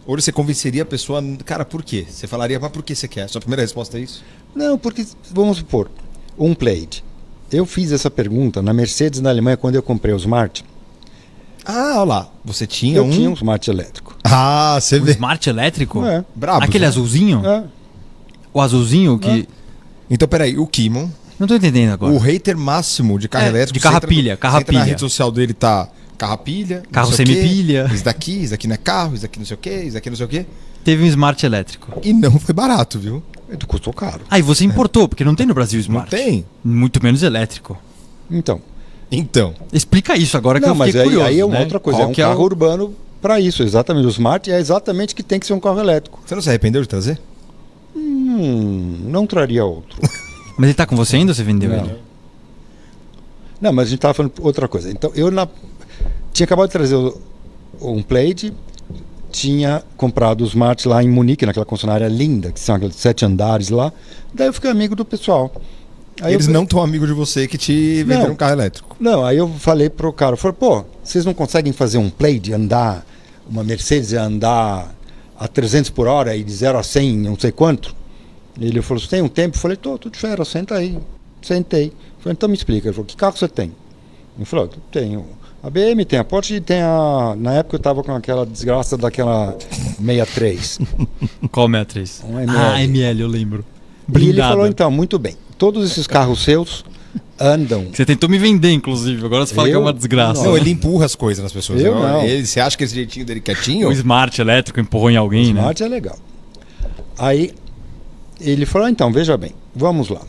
Ou você convenceria a pessoa, cara, por quê? Você falaria, mas por que você quer? Sua primeira resposta é isso? Não, porque, vamos supor, um Plaid. Eu fiz essa pergunta na Mercedes, na Alemanha, quando eu comprei o Smart. Ah, olha lá, você tinha Eu tinha um Smart elétrico. Ah, você Um vê. Smart elétrico? É. Brabo. Aquele né? azulzinho? É. O azulzinho que... Então, peraí, o Kimon, Não tô entendendo agora. o hater máximo de carro É, elétrico... de carro você entra pilha, no- carro você entra na pilha. rede social dele, tá carro pilha... não Carro sei o quê, semipilha. Isso daqui não é carro, isso daqui não sei o quê, isso daqui não sei o quê. Teve um Smart elétrico. E não foi barato, viu? Custou caro. Ah, e você importou, porque não tem no Brasil Não Smart. tem? Muito menos elétrico. Então. Então, Explica isso agora que Não, eu mas fiquei aí, curioso. aí é uma né? outra coisa. Qual É um que carro o... urbano para isso, exatamente. O Smart é exatamente que tem que ser um carro elétrico. você não se arrependeu de trazer? Não traria outro. Mas ele tá com você ainda ou você vendeu Não. ele? Não, mas a gente estava falando outra coisa. Então, tinha acabado de trazer um Plaid, tinha comprado o Smart lá em Munique, naquela concessionária linda, que são aqueles 7 andares lá. Daí eu fiquei amigo do pessoal. Aí Eles eu, não estão amigos de você que te venderam Não. um carro elétrico. Não, aí eu falei pro cara, eu falei, pô, vocês não conseguem fazer um Plaid, andar, uma Mercedes andar a 300 por hora e de 0 a 100, não sei quanto? Ele falou, você tem um tempo? Eu falei, tô de férias, senta aí. Sentei. Eu falei, então me explica. Ele falou, que carro você tem? Eu falei, eu tenho a BM, tem a Porsche e tem a... Na época eu tava com aquela desgraça daquela 63. Qual 63? Um ML. Ah, ML, eu lembro. E ele Blindada. falou, então, muito bem. Todos esses carros seus andam. Você tentou me vender, inclusive. Agora você fala que é uma desgraça. Não, ele empurra as coisas nas pessoas. Eu não. Você acha que esse jeitinho dele quietinho? O Smart elétrico empurrou em alguém, né? Smart é legal. Aí ele falou, então, veja bem, vamos lá.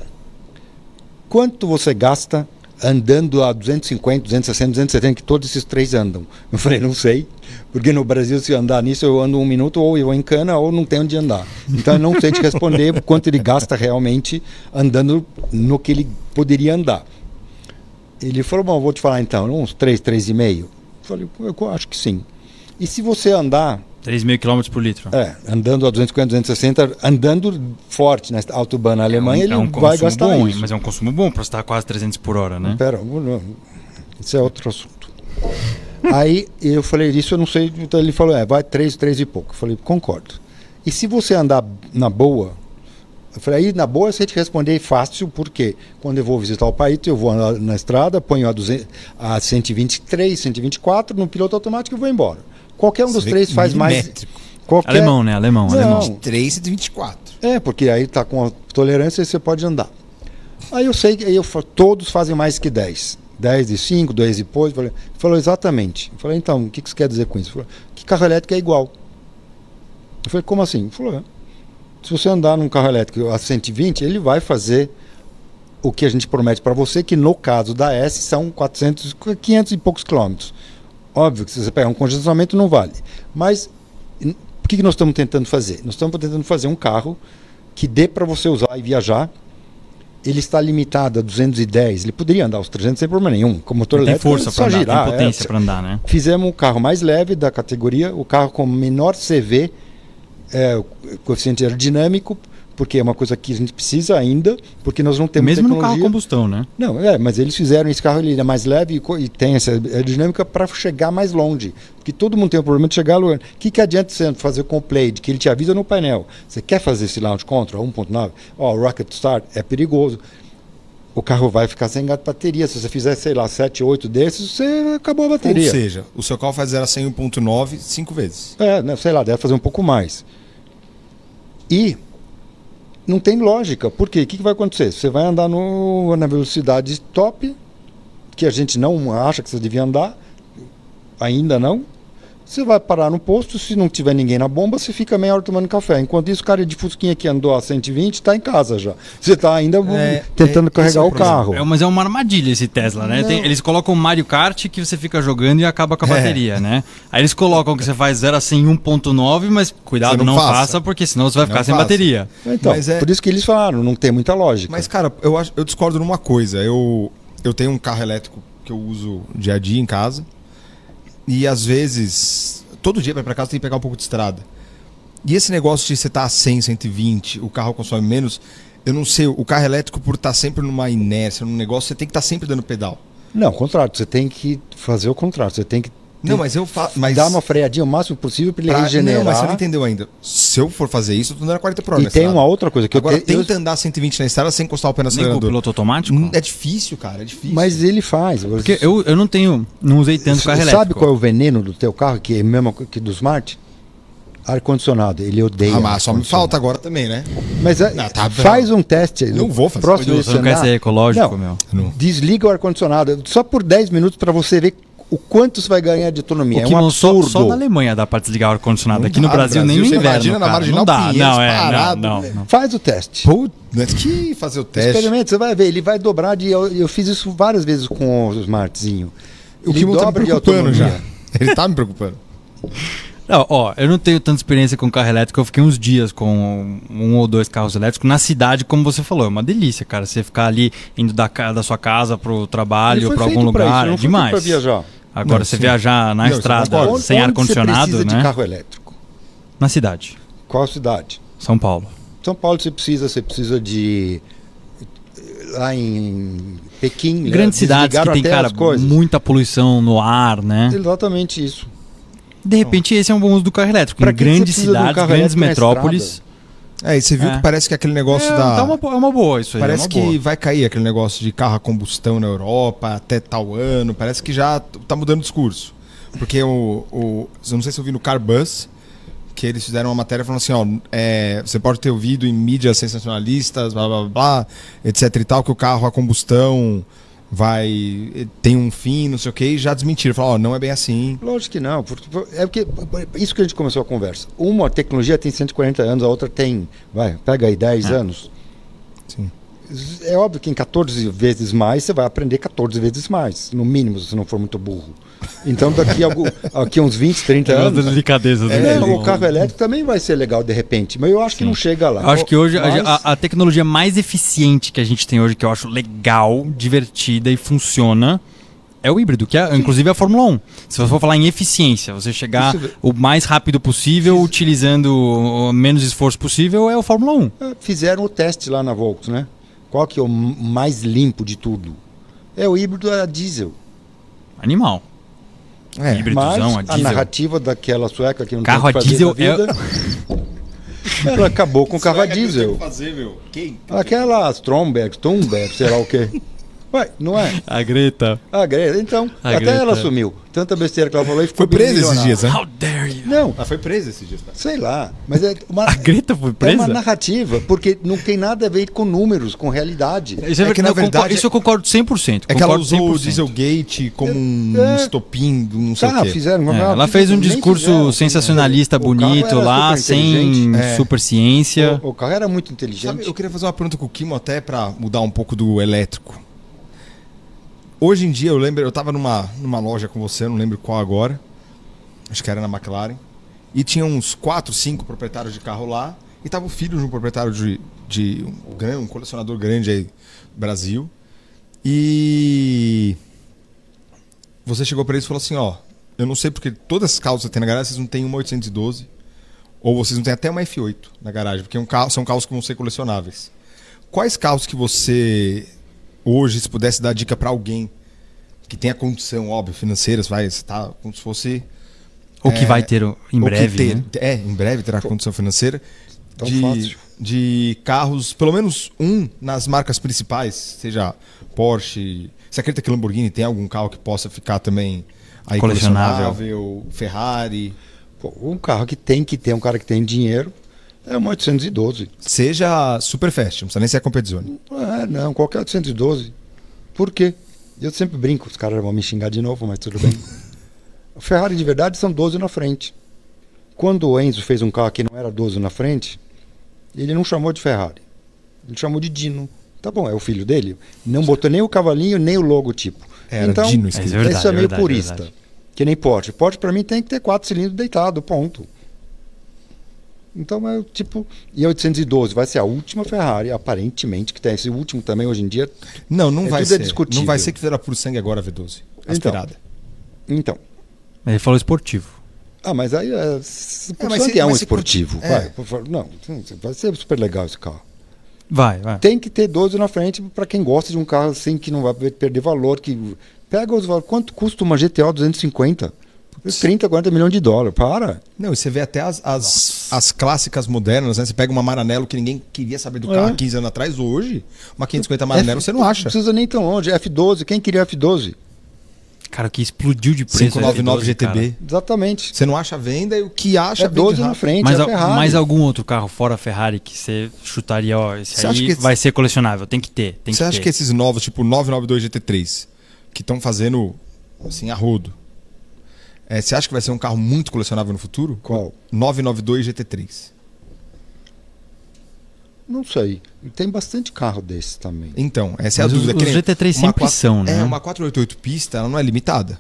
Quanto você gasta andando a 250, 260, 270, que todos esses três andam? Eu falei, não sei, porque no Brasil, se eu andar nisso, eu ando um minuto, ou eu encana, ou não tenho onde andar. Então eu não sei te responder quanto ele gasta realmente andando no que ele poderia andar. Ele falou, bom, eu vou te falar então, uns 3, 3,5. Eu falei, eu acho que sim. E se você andar 3.000 km por litro. andando a 250, 260, andando forte na autobahn na Alemanha, ele vai consumo gastar bom, isso. mas é um consumo bom para estar quase 300 por hora, né? Pera, isso é outro assunto. Aí eu falei, isso eu não sei. Então ele falou, vai 3 e pouco. Eu falei, concordo. E se você andar na boa? Eu falei, aí na boa eu sei te responder fácil, porque quando eu vou visitar o país, eu vou andar na estrada, ponho a 123, 124 no piloto automático e vou embora. Qualquer um dos três faz mais. Milimétrico. Alemão, né? Alemão. Não. Alemão. 3 e 24. Porque aí tá com a tolerância e você pode andar. Aí eu sei que todos fazem mais que 10. 10 e 5, 2 e depois. Falou exatamente. Eu falei, então, o que você quer dizer com isso? Ele falou, que carro elétrico é igual. Eu falei, como assim? Ele falou, se você andar num carro elétrico a 120, ele vai fazer o que a gente promete para você, que no caso da S são 500 e poucos quilômetros. Óbvio que se você pegar um congestionamento não vale. Mas o que nós estamos tentando fazer? Nós estamos tentando fazer um carro que dê para você usar e viajar. Ele está limitado a 210. Ele poderia andar aos 300 sem problema nenhum. Com motor Tem elétrico, força só para andar, girar. tem potência para andar, né? Fizemos o carro mais leve da categoria, o carro com menor CV, coeficiente aerodinâmico, porque é uma coisa que a gente precisa ainda, porque nós não temos Mesmo no tecnologia. carro a combustão, né? Não, mas eles fizeram esse carro, ele é mais leve e tem essa aerodinâmica para chegar mais longe. Porque todo mundo tem o problema de chegar longe. O que adianta você fazer com o Plaid, que ele te avisa no painel? Você quer fazer esse launch control 1.9? Rocket Start é perigoso. O carro vai ficar sem bateria. Se você fizer, sei lá, 7, 8 desses, você acabou a bateria. Ou seja, o seu carro faz 0 a 100 1.9 5 vezes. Sei lá, deve fazer um pouco mais. E não tem lógica. Por quê? O que vai acontecer? Você vai andar na velocidade top, que a gente não acha que você devia andar, ainda não. Você vai parar no posto, se não tiver ninguém na bomba, você fica meia hora tomando café. Enquanto isso, o cara de Fusquinha que andou a 120 está em casa já. Você está ainda tentando carregar o carro. Mas é uma armadilha esse Tesla, né? Eles colocam o Mario Kart que você fica jogando e acaba com a bateria, né? Aí eles colocam que você faz 0 a 100 em 1.9, mas cuidado, não faça, porque senão você vai ficar sem bateria. Então, por isso que eles falaram, não tem muita lógica. Mas, cara, eu discordo numa coisa. Eu tenho um carro elétrico que eu uso dia a dia em casa. E às vezes, todo dia para casa tem que pegar um pouco de estrada. E esse negócio de você estar a 100, 120, o carro consome menos, eu não sei, o carro elétrico por estar sempre numa inércia, num negócio, você tem que estar sempre dando pedal. Não, ao contrário, você tem que fazer o contrário, você tem que dar uma freadinha o máximo possível para ele regenerar. Não, mas você não entendeu ainda. Se eu for fazer isso, eu tô andando a 40 por hora. E tem uma outra coisa que agora tenta andar 120 na estrada sem encostar o pé no acelerador. Nem com o piloto automático? É difícil, cara, é difícil. Mas ele faz. Porque eu não usei tanto carro elétrico. Sabe qual é o veneno do teu carro, que é mesmo que do Smart? Ar-condicionado, ele odeia. Mas só me falta agora também, né? Mas faz um teste aí. Não vou fazer. Próximo você não quer ser ecológico, meu? Não. Desliga o ar-condicionado, só por 10 minutos para você ver o quanto você vai ganhar de autonomia. É um absurdo. Só na Alemanha dá para desligar o ar-condicionado. Aqui no Brasil nem no inverno, imagina na Marginal Pinheiros, não. Faz o teste. Putz, que fazer o teste. Experimenta, você vai ver. Ele vai dobrar de... Eu fiz isso várias vezes com o Smartzinho. O que tá me preocupando já. Ele tá me preocupando. Não, eu não tenho tanta experiência com carro elétrico. Eu fiquei uns dias com 1 ou 2 carros elétricos na cidade, como você falou. É uma delícia, cara. Você ficar ali indo da sua casa pro trabalho, para algum lugar. É demais. Pra viajar. Agora, você viajar na estrada sem ar-condicionado, você precisa né? de carro elétrico? Na cidade. Qual cidade? São Paulo. São Paulo você precisa de... Lá em Pequim... Grandes cidades que tem, cara, muita poluição no ar, né? Exatamente isso. De repente, esse é um bom uso do carro elétrico. Em grandes cidades, grandes metrópoles... E você viu que parece que aquele negócio é uma boa isso aí. Parece que vai cair aquele negócio de carro a combustão na Europa até tal ano. Parece que já tá mudando o discurso. Porque eu não sei se eu vi no Carbus, que eles fizeram uma matéria falando assim, você pode ter ouvido em mídias sensacionalistas, blá blá blá, etc e tal, que o carro a combustão tem um fim, não sei o que, e já desmentiram. Falaram, não é bem assim. Lógico que não. É porque isso que a gente começou a conversa. Uma tecnologia tem 140 anos, a outra tem, pega aí 10 anos. Sim. É óbvio que em 14 vezes mais você vai aprender 14 vezes mais, no mínimo, se não for muito burro. Então daqui uns 20, 30 anos... delicadeza o carro elétrico também vai ser legal de repente, mas eu acho que não chega lá. Eu acho que hoje a tecnologia mais eficiente que a gente tem hoje, que eu acho legal, divertida e funciona, é o híbrido, que é inclusive a Fórmula 1. Se você for falar em eficiência, você chegar o mais rápido possível, utilizando o menos esforço possível, é o Fórmula 1. Fizeram o teste lá na Volks, né? Qual que é o mais limpo de tudo? É o híbrido a diesel. Animal. Híbridozão, mas a narrativa daquela sueca que não carro tem o que fazer diesel da vida, ela acabou com o carro a diesel. Aquela Stromberg, sei lá o quê. Não é? A Greta. Então, até ela sumiu. Tanta besteira que ela falou e ficou foi presa esses dias, né? How dare you? Não. Ela foi presa esses dias. Tá? Sei lá. Mas a Greta foi presa? É uma narrativa, porque não tem nada a ver com números, com realidade. Isso que, na verdade, isso eu concordo 100%. É que ela usou o Dieselgate como um estopim, não sei o quê. Fizeram. Ela fez um discurso sensacionalista bonito lá, sem super ciência. O carro era muito inteligente. Sabe, eu queria fazer uma pergunta com o Kimo até para mudar um pouco do elétrico. Hoje em dia, eu estava numa loja com você, não lembro qual agora, acho que era na McLaren, e tinha uns 4, 5 proprietários de carro lá, e estava o filho de um proprietário de um colecionador grande aí do Brasil, e você chegou para eles e falou assim, eu não sei porque todas as carros que você tem na garagem, vocês não têm uma 812, ou vocês não têm até uma F8 na garagem, porque são carros que vão ser colecionáveis. Quais carros que você... Hoje, se pudesse dar dica para alguém que tenha condição, óbvio, financeira, você tá como se fosse... Ou que vai ter em breve, né? Em breve terá condição financeira. De carros, pelo menos um nas marcas principais, seja Porsche... Você acredita que Lamborghini tem algum carro que possa ficar também aí colecionável? Ferrari... Um carro que tem que ter, um cara que tem dinheiro... É uma 812. Seja super fast, não precisa nem ser a Competizione. Não, qualquer 812. Por quê? Eu sempre brinco, os caras vão me xingar de novo, mas tudo bem. A Ferrari de verdade são 12 na frente. Quando o Enzo fez um carro que não era 12 na frente, ele não chamou de Ferrari. Ele chamou de Dino. Tá bom, é o filho dele. Não botou nem o cavalinho, nem o logotipo. Era então, Dino escrito. isso é meio purista. Que nem Porsche. Porsche pra mim tem que ter 4 cilindros deitado, ponto. Então é tipo... E a 812 vai ser a última Ferrari, aparentemente, que tem esse último também hoje em dia. Não vai ser. Discutível. Não vai ser que virá por sangue agora a V12. Aspirada. Então. Ele falou esportivo. Mas aí um esportivo. Não, vai ser super legal esse carro. Vai. Tem que ter 12 na frente para quem gosta de um carro assim que não vai perder valor. Que pega os valores. Quanto custa uma GTO 250? 30, 40 milhões de dólares. Para. Não, e você vê até as clássicas modernas, né? Você pega uma Maranello que ninguém queria saber do carro há 15 anos atrás. Hoje, uma 550 Maranello você não acha. Não precisa nem tão longe. F12. Quem queria F12? Cara, que explodiu de preço. 599 GTB. Cara. Exatamente. Você não acha a venda e o que acha é 12 na frente, mas, é a Ferrari. Mais algum outro carro fora a Ferrari que você chutaria, esse aí vai ser colecionável, tem que ter. Você acha que esses novos, tipo 992 GT3, que estão fazendo assim a rodo, você acha que vai ser um carro muito colecionável no futuro? Qual? 992 GT3. Não sei. Tem bastante carro desses também. Então, essa é a dúvida. Os GT3 sempre são, né? Uma 488 pista, ela não é limitada.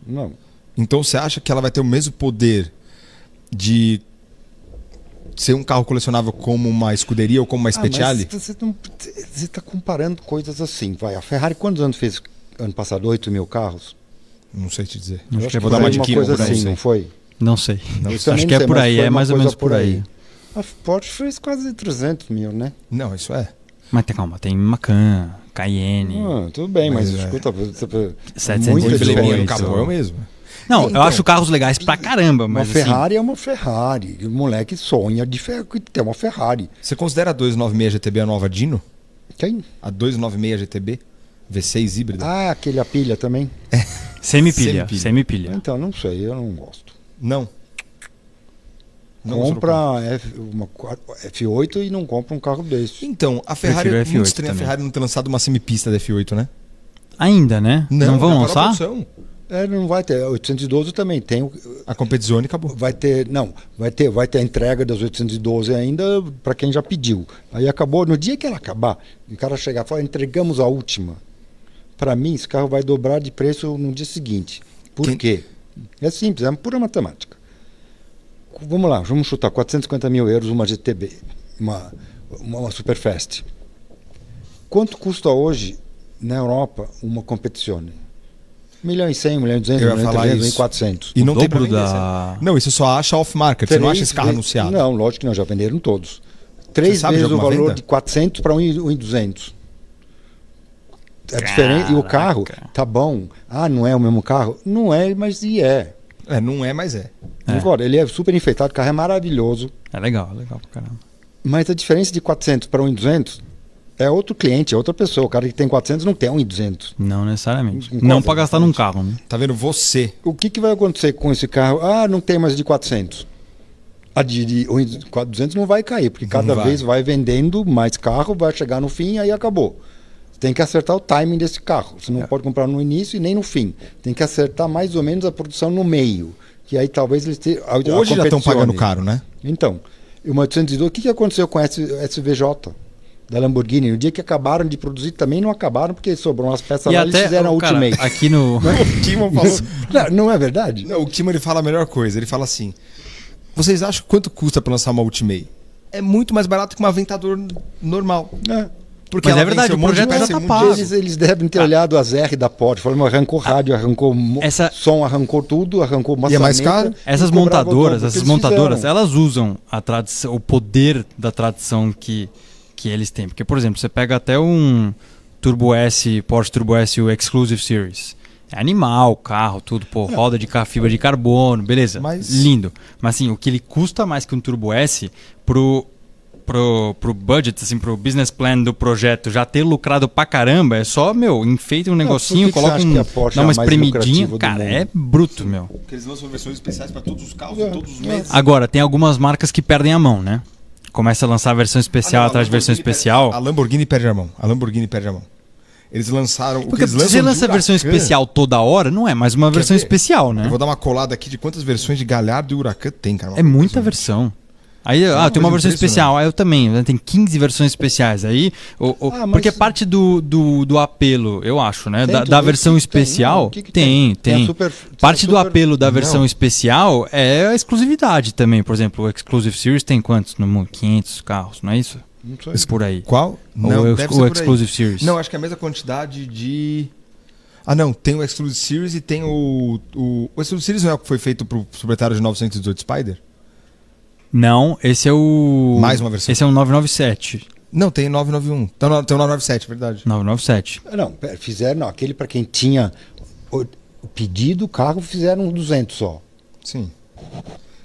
Não. Então você acha que ela vai ter o mesmo poder de ser um carro colecionável como uma escuderia ou como uma Speciale? Mas você está comparando coisas assim. A Ferrari quantos anos fez ano passado? 8 mil carros? Não sei te dizer. Acho que vou dar uma dica coisa assim, não foi? Não sei. Acho que é por aí, é mais ou menos por aí. A Porsche fez quase 300 mil, né? Não, isso é. Mas calma, tem Macan, Cayenne. Tudo bem, mas escuta, 708 no capô é o mesmo. Não, eu acho carros legais pra caramba, mas uma Ferrari é uma Ferrari. O moleque sonha de ter uma Ferrari. Você considera a 296 GTB a nova Dino? Quem? A 296 GTB? V6 híbrida? Aquele a pilha também? Semipilha. Então, não sei, eu não gosto. Não compra uma F8 e não compra um carro desse. Então, a Ferrari é muito estranha a Ferrari não ter lançado uma semipista da F8, né? Ainda, né? Não vão lançar? Não vai ter. 812 também tem. A Competizione acabou. Vai ter a entrega das 812 ainda para quem já pediu. Aí acabou, no dia que ela acabar, o cara chegar e falar, entregamos a última. Para mim, esse carro vai dobrar de preço no dia seguinte. Por quê? É simples, é pura matemática. Vamos lá, vamos chutar 450 mil euros uma GTB, uma Superfast. Quanto custa hoje na Europa uma Competizione? 1.100.000, 1.200.000, 1.300.000, 1.400. E não tem dobro Não, isso só acha off-market, você não acha esse carro anunciado. Não, lógico que não, já venderam todos. 3 vezes o valor venda? De 400 para 1.200. É diferente. E o carro tá bom. Não é o mesmo carro? Não é, mas é. Não é, mas é. Agora, ele é super enfeitado, o carro é maravilhoso. É legal pra caramba. Mas a diferença de 400 para 1.200 é outro cliente, é outra pessoa. O cara que tem 400 não tem 1.200. Não necessariamente. Não para gastar num carro, né? Tá vendo? Você. O que vai acontecer com esse carro? Não tem mais de 400. A de 400 não vai cair, porque cada vez vai vendendo mais carro, vai chegar no fim e aí acabou. Tem que acertar o timing desse carro. Você não pode comprar no início e nem no fim. Tem que acertar mais ou menos a produção no meio. Que aí talvez eles tenham. Hoje já estão pagando caro, né? Então, uma 812, o que aconteceu com a SVJ da Lamborghini? No dia que acabaram de produzir, também não acabaram, porque sobrou umas peças lá e eles fizeram a Ultimate. Aqui no. O Kimon falou. Não é verdade? Não, o Kimon ele fala a melhor coisa. Ele fala assim: vocês acham quanto custa para lançar uma Ultimate? É muito mais barato que uma Aventador normal. Porque mas é verdade, o projeto já está pago. Eles devem ter olhado as R da Porsche, falando, arrancou rádio, arrancou som, arrancou tudo, arrancou maçaneta. E é mais caro? Essas montadoras, elas usam a tradição, o poder da tradição que eles têm. Porque, por exemplo, você pega até um Turbo S, Porsche Turbo S, o Exclusive Series. É animal, carro, tudo, roda de fibra de carbono, beleza, lindo. Mas assim, o que ele custa mais que um Turbo S pro budget, assim, pro business plan do projeto já ter lucrado pra caramba, é só, enfeita um negocinho, coloca dá uma espremidinha, cara, é bruto, Porque eles lançam versões especiais pra todos os carros, todos os meses. Agora, tem algumas marcas que perdem a mão, né? Começa a lançar versão especial atrás de versão especial. A Lamborghini perde a mão. Eles lançaram... Porque se você lança a versão especial toda hora, não é mais uma versão especial, né? Eu vou dar uma colada aqui de quantas versões de Gallardo e Huracan tem, cara. É muita versão. Aí, tem uma versão especial, aí eu também, né? Tem 15 versões especiais. Aí, porque parte do apelo, eu acho, né? Da versão especial, tem. Parte do apelo da versão especial é a exclusividade também. Por exemplo, o Exclusive Series tem quantos no mundo? 500 carros, não é isso? Não sei. Por aí. Qual? Não, o Exclusive Series. Não, acho que é a mesma quantidade de... Ah, não, tem o Exclusive Series e tem o Exclusive Series não é o que foi feito pro proprietário de 918 Spider? Não, esse é o... Mais uma versão. Esse é o 997. Não, tem 991. Tem o 997, verdade. 997. Não, fizeram, aquele para quem tinha o pedido do carro, fizeram um 200 só. Sim.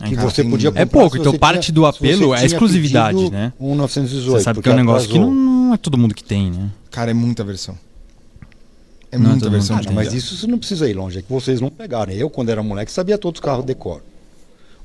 Que você podia comprar. É pouco, então parte do apelo é a exclusividade, né? Um 918. Você sabe que é um negócio que não é todo mundo que tem, né? Cara, é muita versão. É muita versão. Mas isso você não precisa ir longe, é que vocês não pegaram. Eu, quando era moleque, sabia todos os carros de cor.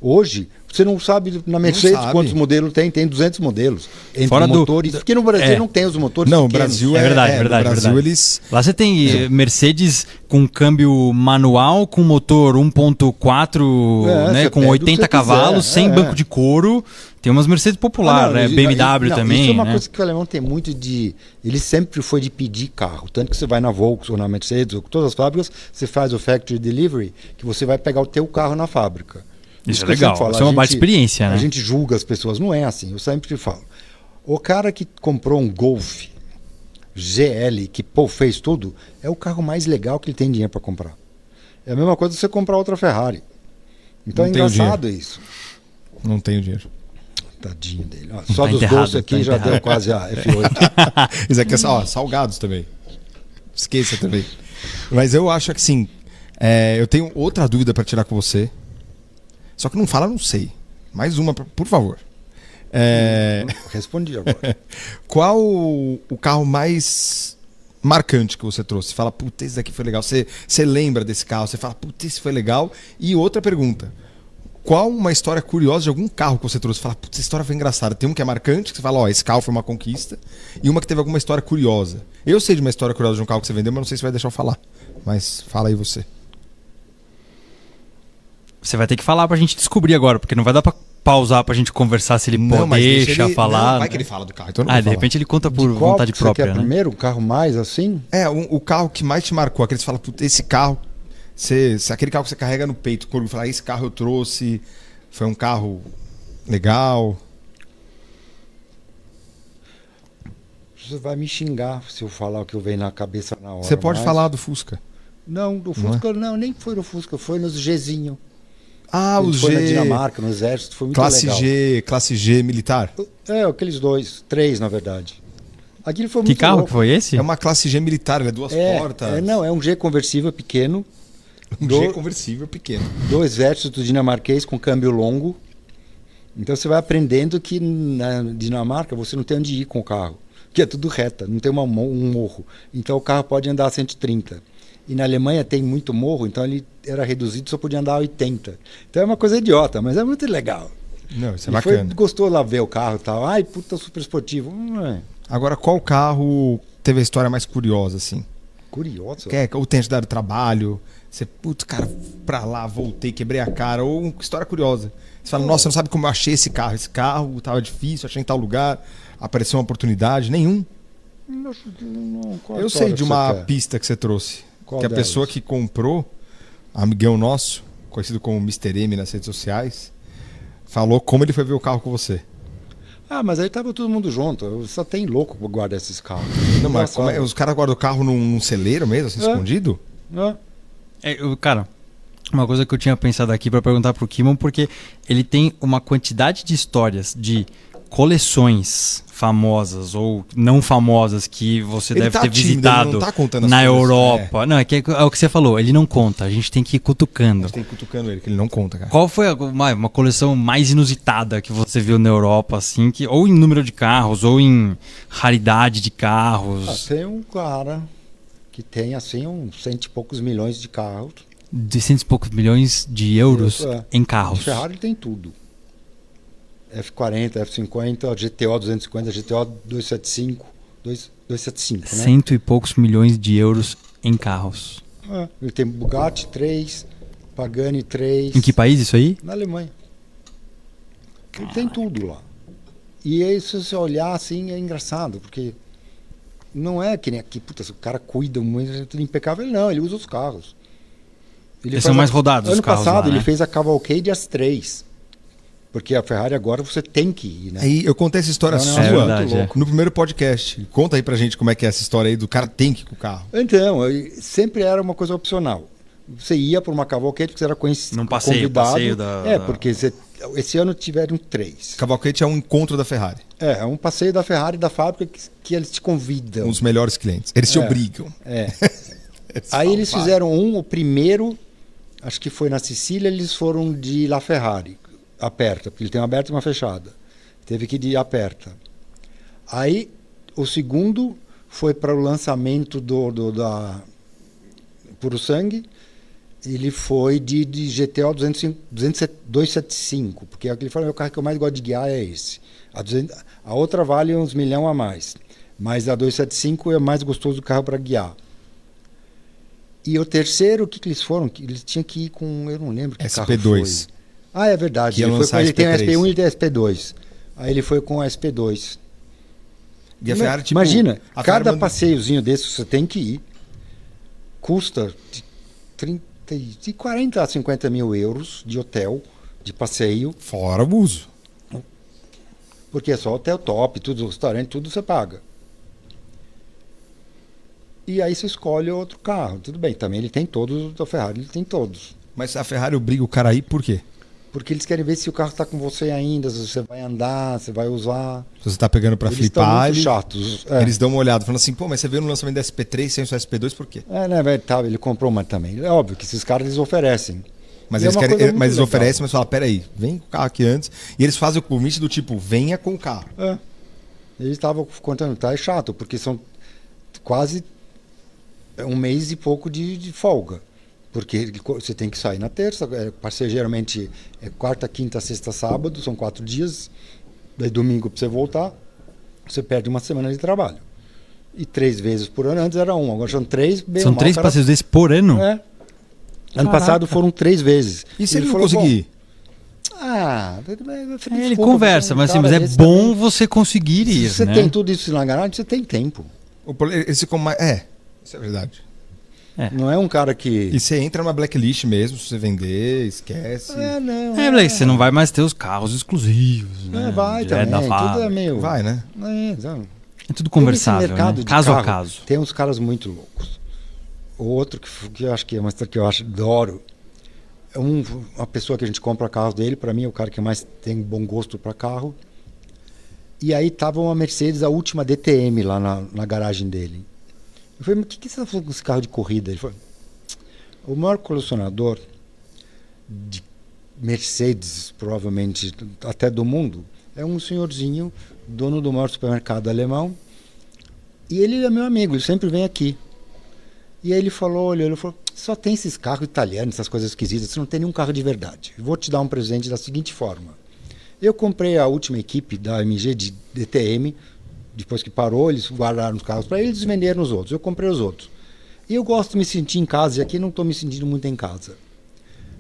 Hoje, você não sabe na Mercedes quantos modelos tem 200 modelos. Entre fora motores, porque no Brasil não tem os motores não, pequenos. O Brasil é verdade, no Brasil eles... Lá você tem Mercedes com câmbio manual, com motor 1.4, né, com 80 cavalos, sem banco de couro. Tem umas Mercedes popular, né? BMW também. Isso é uma né? coisa que o alemão tem muito de... Ele sempre foi de pedir carro. Tanto que você vai na Volkswagen ou na Mercedes, ou todas as fábricas, você faz o factory delivery, que você vai pegar o teu carro na fábrica. Isso é legal, isso é uma baita experiência, né? A gente julga as pessoas, não é assim, eu sempre falo. O cara que comprou um Golf GL, que fez tudo, é o carro mais legal que ele tem dinheiro para comprar. É a mesma coisa você comprar outra Ferrari. Então é engraçado isso. Não tenho dinheiro. Tadinho dele. Só dos doces aqui já deu quase a F8. Isso aqui é salgados também. Esqueça também. Mas eu acho que sim. Eu tenho outra dúvida para tirar com você. Só que não fala, não sei. Mais uma, por favor. Respondi agora. Qual o carro mais marcante que você trouxe? Você fala, puta, esse daqui foi legal. Você lembra desse carro? Você fala, puta, esse foi legal. E outra pergunta. Qual uma história curiosa de algum carro que você trouxe? Você fala, puta, essa história foi engraçada. Tem um que é marcante, que você fala, esse carro foi uma conquista. E uma que teve alguma história curiosa. Eu sei de uma história curiosa de um carro que você vendeu, mas não sei se vai deixar eu falar. Mas fala aí você. Você vai ter que falar pra gente descobrir agora, porque não vai dar pra pausar pra gente conversar se ele deixa falar. Não, vai que ele fala do carro, então eu não vou de repente ele conta por vontade própria, você quer primeiro, o carro mais assim? O carro que mais te marcou, aquele que você fala, puta, esse carro, aquele carro que você carrega no peito, quando fala, esse carro eu trouxe, foi um carro legal. Você vai me xingar se eu falar o que eu venho na cabeça na hora. Você pode falar do Fusca. Não, do Fusca não, nem foi no Fusca, foi nos Gzinho. Os foi G. na Dinamarca, no exército, foi muito legal. Classe G militar? Aqueles três, na verdade. Aquilo foi muito Que carro louco. que foi esse? É uma classe G militar, ele é duas portas. Não, é um G conversível pequeno. G conversível pequeno. Do exército dinamarquês com câmbio longo. Então você vai aprendendo que na Dinamarca você não tem onde ir com o carro. Que é tudo reta, não tem um morro. Então o carro pode andar a 130. E na Alemanha tem muito morro, então ele era reduzido, só podia andar a 80. Então é uma coisa idiota, mas é muito legal. Não, isso é bacana. Gostou lá ver o carro e tal. Ai, puta, super esportivo. Agora, qual carro teve a história mais curiosa, assim? Curiosa? Ou tenha te dado trabalho, você, putz, cara, pra lá, voltei, quebrei a cara, ou uma história curiosa. Você fala, nossa, você não sabe como eu achei esse carro. Esse carro tava difícil, achei em tal lugar, apareceu uma oportunidade, nenhum. Eu sei de uma pista que você trouxe. Que a pessoa que comprou, amigão nosso, conhecido como Mr. M nas redes sociais, falou como ele foi ver o carro com você. Mas aí tava todo mundo junto. Só tem louco pra guardar esses carros. Não, mas os caras guardam o carro num celeiro mesmo, assim, escondido? Cara, uma coisa que eu tinha pensado aqui para perguntar pro Kimon, porque ele tem uma quantidade de histórias de coleções famosas ou não famosas que você deve ter visitado na Europa. Não, é o que você falou, ele não conta, a gente tem que ir cutucando. A gente tem que ir cutucando ele, que ele não conta, cara. Qual foi uma coleção mais inusitada que você viu na Europa, assim, ou em número de carros, ou em raridade de carros? Tem um cara que tem, assim, uns 100 e poucos milhões de carros. De 100 e poucos milhões de euros em carros. A Ferrari tem tudo. F40, F50, GTO 250, GTO 275, 275, né? Cento e poucos milhões de euros em carros. Ele tem Bugatti 3, Pagani 3. Em que país isso aí? Na Alemanha. Ele tem tudo lá. E aí, se você olhar assim, é engraçado, porque não é que nem aqui, puta, o cara cuida muito, é tudo impecável. Não, ele usa os carros. Eles são mais rodados os carros Ano passado lá, né? ele fez a Cavalcade às 3. Porque a Ferrari agora você tem que ir, né? Aí eu contei essa história Não, sua é verdade, no primeiro podcast. Conta aí pra gente como é que é essa história aí do cara tem que ir com o carro. Então, sempre era uma coisa opcional. Você ia para uma Cavalcade porque você era Num passeio, convidado. passeio da... Porque esse ano tiveram 3. Cavalcante é um encontro da Ferrari. É um passeio da Ferrari, da fábrica, que eles te convidam. Os melhores clientes. Eles te obrigam. Aí eles fizeram o primeiro, acho que foi na Sicília, eles foram de La Ferrari, aperta, porque ele tem uma aberta e uma fechada. Teve que ir de aperta. Aí o segundo foi para o lançamento da Puro Sangue. Ele foi de GTO 275, porque ele falou: o carro que eu mais gosto de guiar é esse. A outra vale uns milhão a mais, mas a 275 é mais gostoso do carro para guiar. E o terceiro, o que eles foram? Eles tinham que ir com, eu não lembro que SP2. carro foi. É verdade. Que ia Ele lançar tem o SP3. SP1 e ele tem o SP2. Aí ele foi com o SP2. E a Ferrari, tipo, Imagina, a cada Ferrari passeiozinho desse você tem que ir, custa de 40 a 50 mil euros de hotel, de passeio, fora o uso. porque é só hotel top, tudo, restaurante, tudo você paga. E aí você escolhe outro carro. Tudo bem, também ele tem todos, da Ferrari ele tem todos. Mas a Ferrari obriga o cara a ir por quê? Porque eles querem ver se o carro está com você ainda, se você vai andar, se vai usar. Se você tá pegando pra Eles flipar, estão muito chatos. eles dão uma olhada, falando assim, pô, mas você veio no lançamento da SP3 sem o seu SP2, por quê? Né, velho, tá, ele comprou uma também. É óbvio que esses caras eles oferecem. Mas E é eles, uma querem, coisa muito mas eles legal. oferecem, mas falam, peraí, vem com o carro aqui antes. E eles fazem o convite do tipo, venha com o carro. Eles estavam contando, tá? É chato, porque são quase um mês e pouco de folga. Porque você tem que sair na terça, passeio geralmente é quarta, quinta, sexta, sábado, são 4 dias. Daí domingo para você voltar, você perde uma semana de trabalho. E 3 vezes por ano, antes era 1, agora são 3. São 3 passeios desses por ano? Ano Caraca. passado foram 3 vezes. E se ele não falou, conseguir? Ele conversa, mas é bom você conseguir ir, Se você né? tem tudo isso na garagem, você tem tempo. Eles ficam mais... isso é verdade. Não é um cara que... E você entra numa blacklist mesmo, se você vender, esquece. Não. Blake, você não vai mais ter os carros exclusivos, né? Vai Direto também, da tudo fábrica. é meio... Vai, né? É tudo conversável, Esse mercado né? de Caso a carro, caso. Tem uns caras muito loucos. O outro que eu acho que é uma história que eu adoro é uma pessoa que a gente compra carro dele, para mim é o cara que mais tem bom gosto para carro. E aí tava uma Mercedes, a última DTM lá na garagem dele. Eu falei, mas o que você está fazendo com esse carro de corrida? Ele falou, o maior colecionador de Mercedes, provavelmente até do mundo, é um senhorzinho, dono do maior supermercado alemão. E ele é meu amigo, ele sempre vem aqui. E aí ele falou, ele falou, só tem esses carros italianos, essas coisas esquisitas, você não tem nenhum carro de verdade. Eu vou te dar um presente da seguinte forma. Eu comprei a última equipe da AMG de DTM, depois que parou, eles guardaram os carros para eles e venderam os outros. Eu comprei os outros. E eu gosto de me sentir em casa, e aqui não estou me sentindo muito em casa.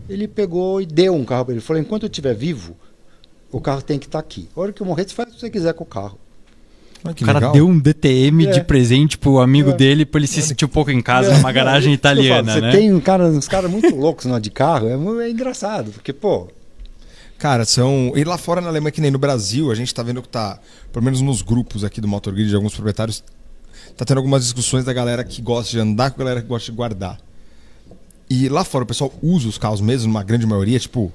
Ele pegou e deu um carro para ele. Ele falou, enquanto eu estiver vivo, o carro tem que estar aqui. A hora que eu morrer, você faz o que você quiser com o carro. Que O cara legal. deu um DTM de presente pro amigo dele pra ele se sentir um pouco em casa numa garagem italiana, Você né? tem uns caras muito loucos não, de carro, é engraçado, porque, pô... Cara, são... E lá fora na Alemanha, que nem no Brasil, a gente tá vendo que tá, pelo menos nos grupos aqui do Motor Grid, de alguns proprietários, tá tendo algumas discussões da galera que gosta de andar com a galera que gosta de guardar. E lá fora o pessoal usa os carros mesmo, numa grande maioria, tipo,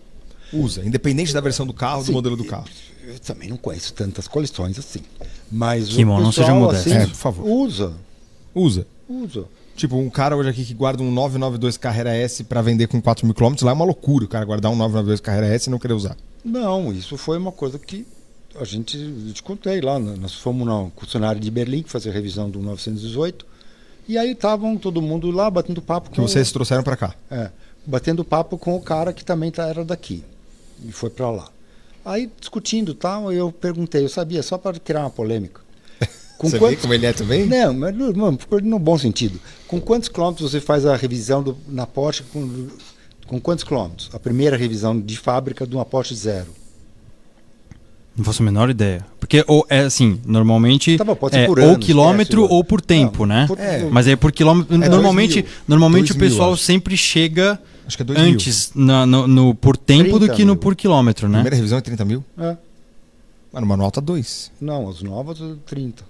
usa, independente da versão do carro, do modelo do carro. Eu também não conheço tantas coleções assim. Mas Kimon, o não seja pessoal, modesto. assim, Por favor. Usa. Usa. Tipo, um cara hoje aqui que guarda um 992 Carrera S pra vender com 4 mil km, lá é uma loucura o cara guardar um 992 Carrera S e não querer usar. Não, isso foi uma coisa que eu te contei lá. Nós fomos na concessionária de Berlim fazer revisão do 918 e aí estavam todo mundo lá batendo papo Que vocês trouxeram pra cá. batendo papo com o cara que também era daqui e foi pra lá. Aí discutindo tal, eu perguntei, eu sabia, só para criar uma polêmica. Você vê como ele é também? Não, mas no bom sentido. Com quantos quilômetros você faz a revisão na Porsche? Com quantos quilômetros? A primeira revisão de fábrica de uma Porsche zero. Não faço a menor ideia. Porque é assim, normalmente Pode ser por ou anos, quilômetro esquece, ou por tempo, né? Mas aí por quilômetro. Normalmente 2000, o pessoal acho. sempre chega Acho que é 2000. antes no por tempo do que no por quilômetro, né? Primeira revisão é 30 mil? É. Mas no manual tá 2. Não, as novas 30.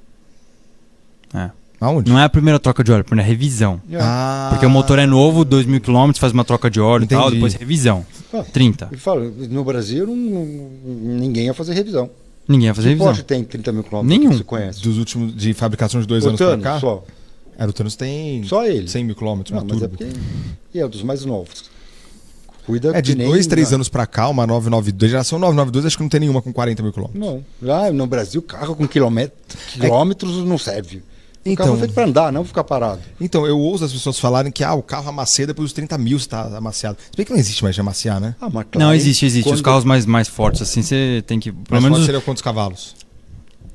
É. Aonde? Não é a primeira troca de óleo, é a primeira revisão. Ah, Porque o motor é novo, 2.000 km, faz uma troca de óleo e tal, Entendi. depois revisão. 30. E fala, no Brasil ninguém ia fazer revisão. Ninguém vai fazer Que revisão. Porsche tem 30 mil quilômetros Nenhum. que você conhece? dos últimos de fabricação de 2 anos pra Botano, cá? só. O Thanos tem Só ele. 100 mil quilômetros, Não, uma mas é turbo. porque e é dos mais novos. Cuida É de que nem- 2, 3 anos pra cá, uma 992, geração 992, acho que não tem nenhuma com 40 mil quilômetros. Não. Lá no Brasil, carro com quilômetros não serve. O Então- carro é feito pra andar, não ficar parado. Então, eu ouço as pessoas falarem que o carro amacia depois dos 30 mil está amaciado. Se bem que não existe mais de amaciar, né? Ah, mas Não, existe. Os quando- carros mais fortes, assim, você tem que. Pelo Mas menos. pode ser quantos cavalos?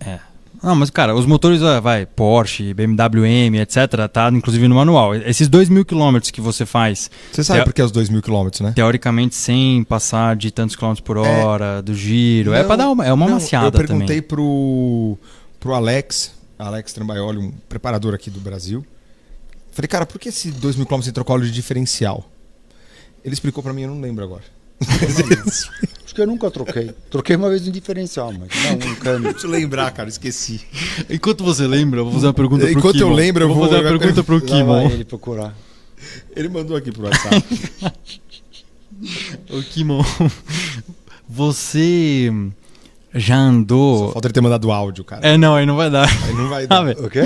É. Não, mas, cara, os motores, Porsche, BMW M, etc., tá inclusive no manual. Esses 2.000 quilômetros que você faz, Você sabe por que é os 2 mil quilômetros, né? teoricamente, sem passar de tantos quilômetros por hora, do giro, é Não, pra dar uma não, amaciada Eu perguntei também. É. pro Alex Trambaioli, um preparador aqui do Brasil. Falei, cara, por que esse 2 mil quilômetros sem trocar óleo de diferencial? Ele explicou pra mim, eu não lembro agora. Acho que eu nunca troquei. Troquei uma vez no diferencial, mas não um câmbio. Deixa eu lembrar, cara, esqueci. Enquanto você lembra, eu vou fazer uma pergunta pro Enquanto eu Kimon. lembro, eu vou vou- fazer uma vai pergunta pro Lá vai Kimon. ele procurar. Ele mandou aqui pro WhatsApp. Ô, Kimon, você já andou... Só falta ele ter mandado áudio, cara. É, não, aí não vai dar. Aí não vai Ah, dar. velho. O quê?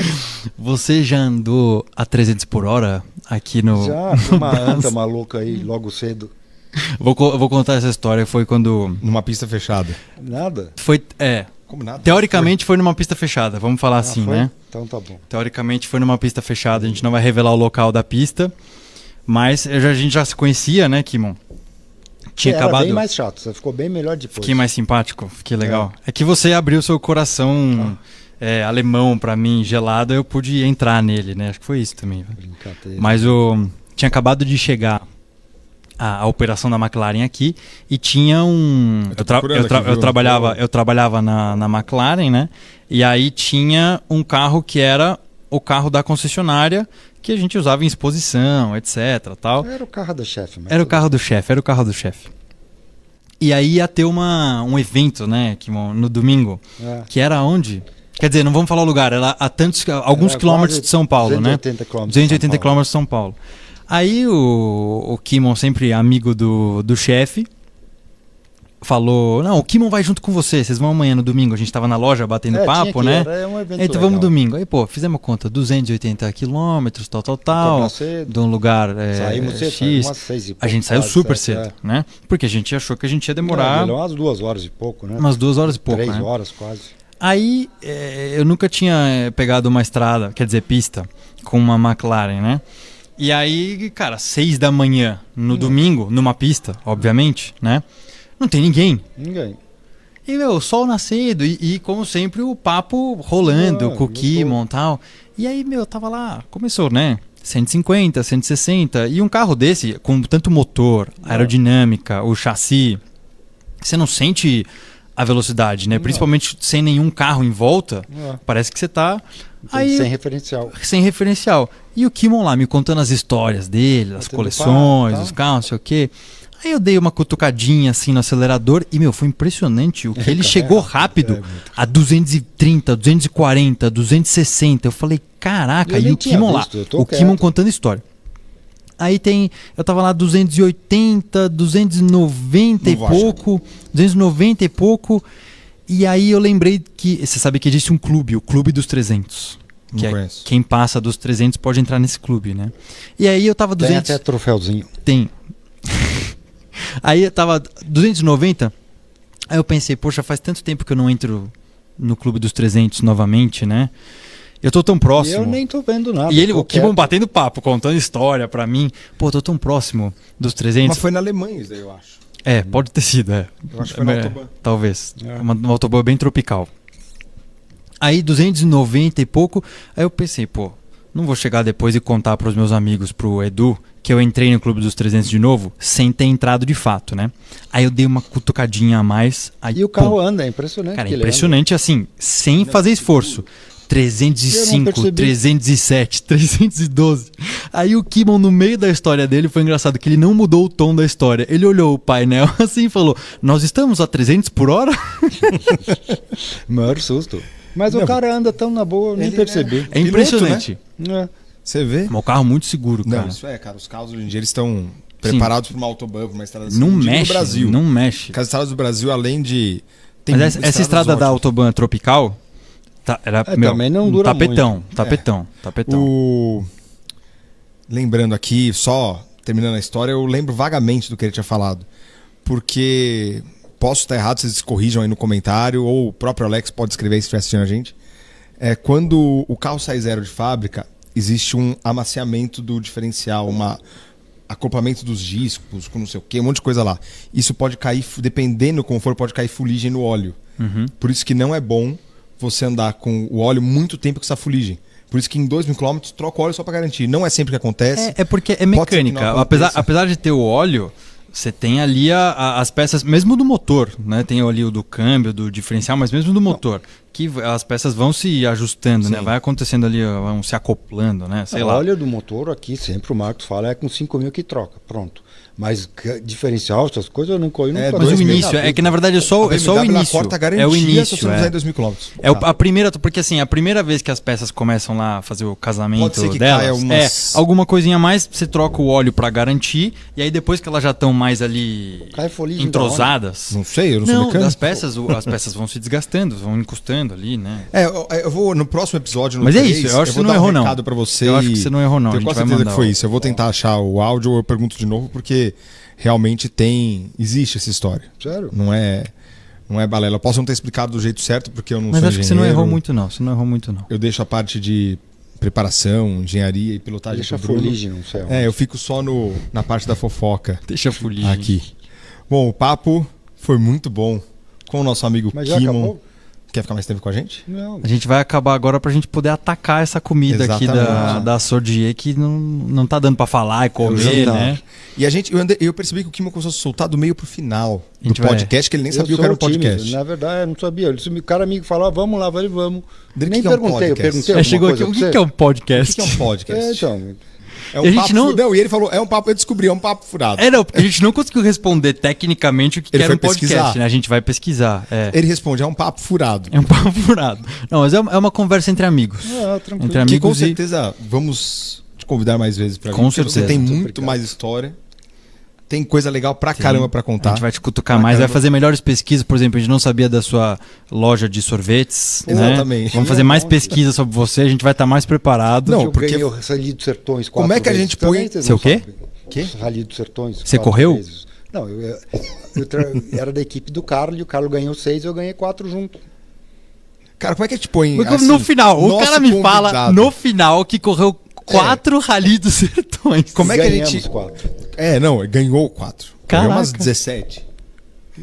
Você já andou a 300 por hora aqui no... Já, uma anta maluca aí, logo cedo. Eu vou contar essa história, foi quando... Numa pista fechada. Nada? Como nada? Teoricamente foi numa pista fechada, vamos falar assim, foi? né? Então tá bom. Teoricamente foi numa pista fechada, a gente não vai revelar o local da pista, mas a gente já se conhecia, né, Kimon? Tinha Era acabado... bem mais chato, você ficou bem melhor depois. Fiquei mais simpático, fiquei legal. É que você abriu seu coração alemão pra mim, gelado, eu pude entrar nele, né? Acho que foi isso também. Velho. Brincadeira. Mas tinha acabado de chegar a operação da McLaren aqui e tinha um... Eu trabalhava na McLaren, né? E aí tinha um carro que era o carro da concessionária que a gente usava em exposição, etc. Tal. Era o carro da chefe. mas Era o tudo carro do chefe, E aí ia ter um evento, né, no domingo, bem. É. que era onde? Quer dizer, não vamos falar o lugar, era alguns Era quilômetros quase de São Paulo, 280 né? quilômetros de 280 São Paulo. quilômetros de São Paulo. Aí o Kimon, sempre amigo do chefe, falou, não, o Kimon vai junto com você, vocês vão amanhã no domingo, a gente tava na loja batendo Tinha papo, que né? ir, era um evento Então vamos legal. domingo. Aí, pô, fizemos conta, 280 quilômetros, tal, Acordar cedo. de um lugar Saímos cedo, X. saímos umas 6 e A pouco, gente saiu quase, super 7, cedo, né? Porque a gente achou que a gente ia demorar Umas 2 horas e pouco, né? umas 2 horas e pouco, 3 né? horas quase. Aí eu nunca tinha pegado uma estrada, quer dizer, pista, com uma McLaren, né? E aí, cara, 6 da manhã no domingo, numa pista, obviamente, né? Não tem ninguém. Ninguém. E, meu, sol nascendo e como sempre, o papo rolando com o Kimon e tal. E aí, meu, tava lá, começou, né? 150, 160. E um carro desse, com tanto motor, aerodinâmica, o chassi, você não sente a velocidade, né? Não. Principalmente sem nenhum carro em volta, parece que você tá... Aí, Sem referencial. sem referencial. E o Kimon lá me contando as histórias dele, as Batendo coleções, papo, os carros, não sei o quê. Aí eu dei uma cutucadinha assim no acelerador e, meu, foi impressionante o que ele chegou rápido a 230, 240, 260. Eu falei, caraca, Eu e nem o tinha Kimon lá, visto, eu tô o Kimon quieto. contando história. Aí eu tava lá 280, 290 e Não vou achar. pouco, 290 e pouco. E aí eu lembrei que, você sabe que existe um clube, o Clube dos 300. Não Que conheço. quem passa dos 300 pode entrar nesse clube, né? E aí eu tava Tem 200... até troféuzinho. Tem. Aí eu tava 290, aí eu pensei, poxa, faz tanto tempo que eu não entro no Clube dos 300 novamente, né? Eu tô tão próximo. Eu nem tô vendo nada. E ele, tô o Kimon quieto. batendo papo, contando história pra mim. Pô, tô tão próximo dos 300. Mas foi na Alemanha isso daí, eu acho. Pode ter sido, Eu acho que foi na Autobahn. Talvez. É. Uma Autobahn bem tropical. Aí 290 e pouco, aí eu pensei, pô, não vou chegar depois e contar para os meus amigos, pro Edu, que eu entrei no Clube dos 300 de novo, sem ter entrado de fato, né? Aí eu dei uma cutucadinha a mais. Aí, E o carro anda, é impressionante. cara, que ele impressionante assim, sem fazer esforço. 305, 307, 312. Aí o Kimon, no meio da história dele, foi engraçado que ele não mudou o tom da história. Ele olhou o painel assim e falou: nós estamos a 300 por hora? anda. Maior susto. Mas Não, o cara anda tão na boa, eu nem ele, percebi. É impressionante. É. Você vê? É um carro muito seguro, cara. Não, isso é, cara. Os carros hoje em dia eles estão preparados para uma autobahn, pra uma estrada assim. Não Digo mexe, no Brasil. não mexe. Porque as estradas do Brasil, além de... tem Mas essa estrada da ótimas. Autobahn Tropical, era, também não dura tapetão, muito. tapetão. Lembrando aqui, só terminando a história, eu lembro vagamente do que ele tinha falado. Porque posso estar errado, vocês corrijam aí no comentário, ou o próprio Alex pode escrever aí se estiver assistindo a gente. Quando o carro sai zero de fábrica, existe um amaciamento do diferencial, acoplamento dos discos, com não sei o que, um monte de coisa lá. Isso pode cair, dependendo do como for, pode cair fuligem no óleo. Uhum. Por isso que não é bom você andar com o óleo muito tempo com essa fuligem. Por isso que em 2.000 km troca o óleo só para garantir. Não é sempre que acontece. É porque é Pode ser que mecânica. não aconteça. Apesar de ter o óleo, você tem ali as peças, mesmo do motor, né? Tem ali o do câmbio, do diferencial, mas mesmo do motor, que as peças vão se ajustando, né? Sim. Vai acontecendo ali, vão se acoplando, né? Sei lá. Óleo do motor aqui, sempre o Marcos fala, é com 5.000 que troca, pronto. Mas diferencial, essas coisas eu não corri nunca. Mas o 2.000 início, é que na verdade é só o início. Corta a garantia É o se início. você não fizer em 2.000 km. A primeira, porque assim, a primeira vez que as peças começam lá a fazer o casamento Pode ser que delas, caia umas- alguma coisinha a mais, você troca o óleo pra garantir, e aí depois que elas já estão mais ali Cai fuligem entrosadas, Não sei, eu não sou não, mecânico. as peças vão se desgastando, vão encostando ali, né? Eu vou no próximo episódio, no Mas é 3, isso, eu acho que vou você não dar errou, um não. recado pra você. Eu acho que você não errou, não. Tenho A gente quase vai certeza mandar que foi o- isso. Eu vou tentar achar o áudio ou eu pergunto de novo, porque realmente existe essa história. Sério? Não é balela. Eu posso não ter explicado do jeito certo, porque eu não Mas sou acho que você não engenheiro. errou muito, não. Você não errou muito, não. Eu deixo a parte de preparação, engenharia e pilotagem Deixa a pro Bruno. fuligem, não sei. Eu fico só na parte da fofoca Deixa a fuligem. aqui. Bom, o papo foi muito bom com o nosso amigo Mas já Kimon. acabou? Quer ficar mais tempo com a gente? Não. A gente vai acabar agora pra gente poder atacar essa comida aqui Exatamente. da Sordier que não tá dando pra falar e comer, jantar. né? E eu percebi que o Kimon começou a se soltar do meio pro final A gente do podcast, que ele nem sabia o que era um podcast. Tímido. Na verdade, eu não sabia. O cara amigo falou, vamos lá, vamos. Dele, Nem que é um perguntei, eu podcast? perguntei Aí alguma chegou coisa aqui, o pra que é um O podcast? que é um podcast? Então, É um E a gente papo não- não, e ele falou, é um papo, eu descobri, é um papo furado. Não, porque a gente não conseguiu responder tecnicamente o que Ele era foi um podcast, pesquisar. né? A gente vai pesquisar. Ele responde, é um papo furado. É um papo furado. Não, mas é uma conversa entre amigos. tranquilo. Entre Que com amigos e... certeza vamos te convidar mais vezes pra vir. Com porque Você certeza. tem Muito muito obrigado. mais história. Tem coisa legal pra caramba pra contar. A gente vai te cutucar Pra mais, vai caramba. fazer melhores pesquisas. Por exemplo, a gente não sabia da sua loja de sorvetes. Né? Exatamente. Vamos fazer mais pesquisa sobre você, a gente vai estar mais preparado. Não, Eu porque- ganhei o Rally dos Sertões Como é que a vezes. gente põe- Também vocês Seu não quê? sabem. Quê? Rally dos Sertões. Você 4 correu? vezes. Não, eu era da equipe do Carlos, e o Carlos ganhou 6 e eu ganhei 4 junto. Cara, como é que a gente põe Mas assim, no final, o nosso cara me fala convidado? no final que correu 4 Rally dos Sertões. Como é que a Ganhamos gente... 4. Não, ganhou 4. Caraca. Ganhou umas 17.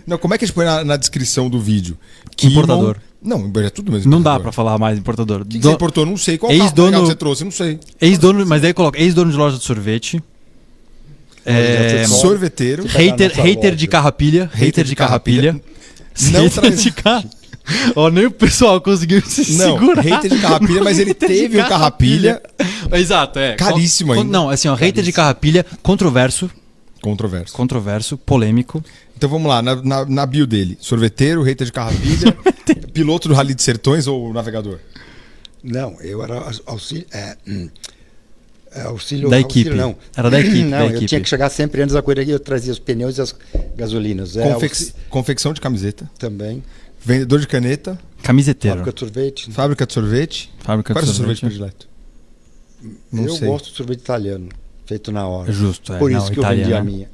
Não, como é que a gente põe na descrição do vídeo? Importador. Não, é tudo mesmo. Não dá pra importador. falar mais importador. O que você importou? Não sei. Qual Ex-dono- carro legal que você trouxe? Não sei. Ex-dono, mas daí coloca ex-dono de loja de sorvete. É, Só- Sorveteiro. Hater- nossa hater loja. de carrapilha. Hater de carrapilha. Não Hater traz- de carro. Ó, nem o pessoal conseguiu se Não, segurar. hater de carrapilha, mas ele Hater de teve o carrapilha. Exato, é. Caríssimo ainda. Não, assim, ó, hater de carrapilha, controverso, polêmico. Então vamos lá, na bio dele. Sorveteiro, hater de carrapilha, piloto do Rally de Sertões ou navegador? Não, eu era auxílio. Auxílio Da equipe. auxílio, não. Era da equipe, Não, da eu equipe. tinha que chegar sempre antes da corrida e eu trazia os pneus e as gasolinas. Confecção de camiseta. Também. Vendedor de caneta. Camiseteiro. Fábrica de sorvete. Fábrica de sorvete. Fábrica Qual é de o seu sorvete sorvete. predileto? Não Eu sei. gosto de sorvete italiano, feito na hora. Justo, é. Por não, isso que eu vendi a italiano. minha.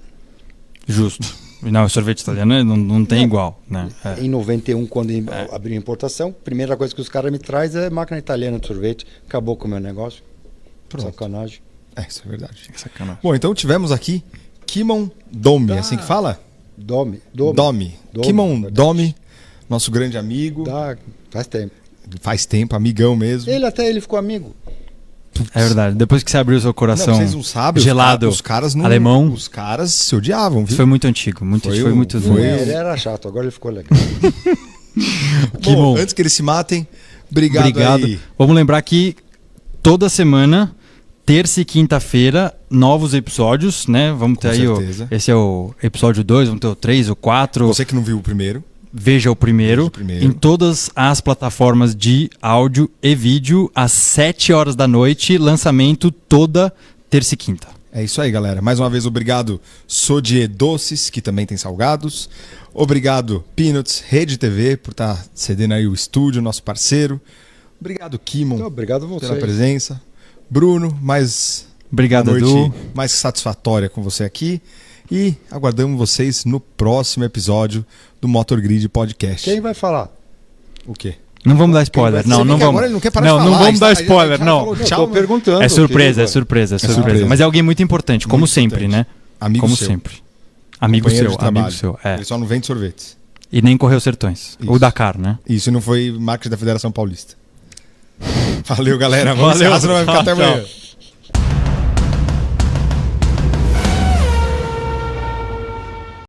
Justo. Não, o sorvete italiano não tem igual, né? É. Em 91, quando abriu a importação, a primeira coisa que os caras me trazem é máquina italiana de sorvete. Acabou com o meu negócio. Pronto. Sacanagem. Isso é verdade. Sacanagem. Bom, então tivemos aqui Kimon Domi, assim que fala? Domi. Kimon verdade. Domi, nosso grande amigo. Faz tempo. faz tempo, amigão mesmo. Ele ficou amigo. É verdade. Depois que você abriu seu coração Vocês não sabem, gelado, os caras não, alemão, os caras se odiavam, viu? isso foi muito antigo. Foi muito Ele era chato, agora ele ficou legal. Bom, antes que eles se matem, obrigado. Aí. Vamos lembrar que toda semana, terça e quinta-feira, novos episódios, né? Vamos ter esse é o episódio 2, vamos ter o 3, o 4. Você que não viu o primeiro, veja o primeiro. Em todas as plataformas de áudio e vídeo, às 7 horas da noite, lançamento toda terça e quinta. É isso aí, galera. Mais uma vez, obrigado Sodier Doces, que também tem salgados. Obrigado Peanuts, Rede TV, por estar cedendo aí o estúdio, nosso parceiro. Obrigado Kimon, então, obrigado a vocês pela presença. Bruno, obrigado, uma noite Edu. mais satisfatória com você aqui. E aguardamos vocês no próximo episódio do Motor Grid Podcast. Quem vai falar? O quê? Não vamos dar spoiler. Não vamos. Agora ele não quer parar de falar. Não vamos dar spoiler, não. Estou perguntando. É surpresa. Mas é alguém muito importante, como Muito sempre, importante. né? Amigo como seu. sempre. Amigo Companheiro seu, de trabalho. amigo seu. É. Ele só não vende sorvetes. E nem correu Sertões. Isso. O Dakar, né? Isso não foi marketing da Federação Paulista. Valeu, galera. Vamos Valeu. encerrar, senão vai ficar até Tchau. amanhã.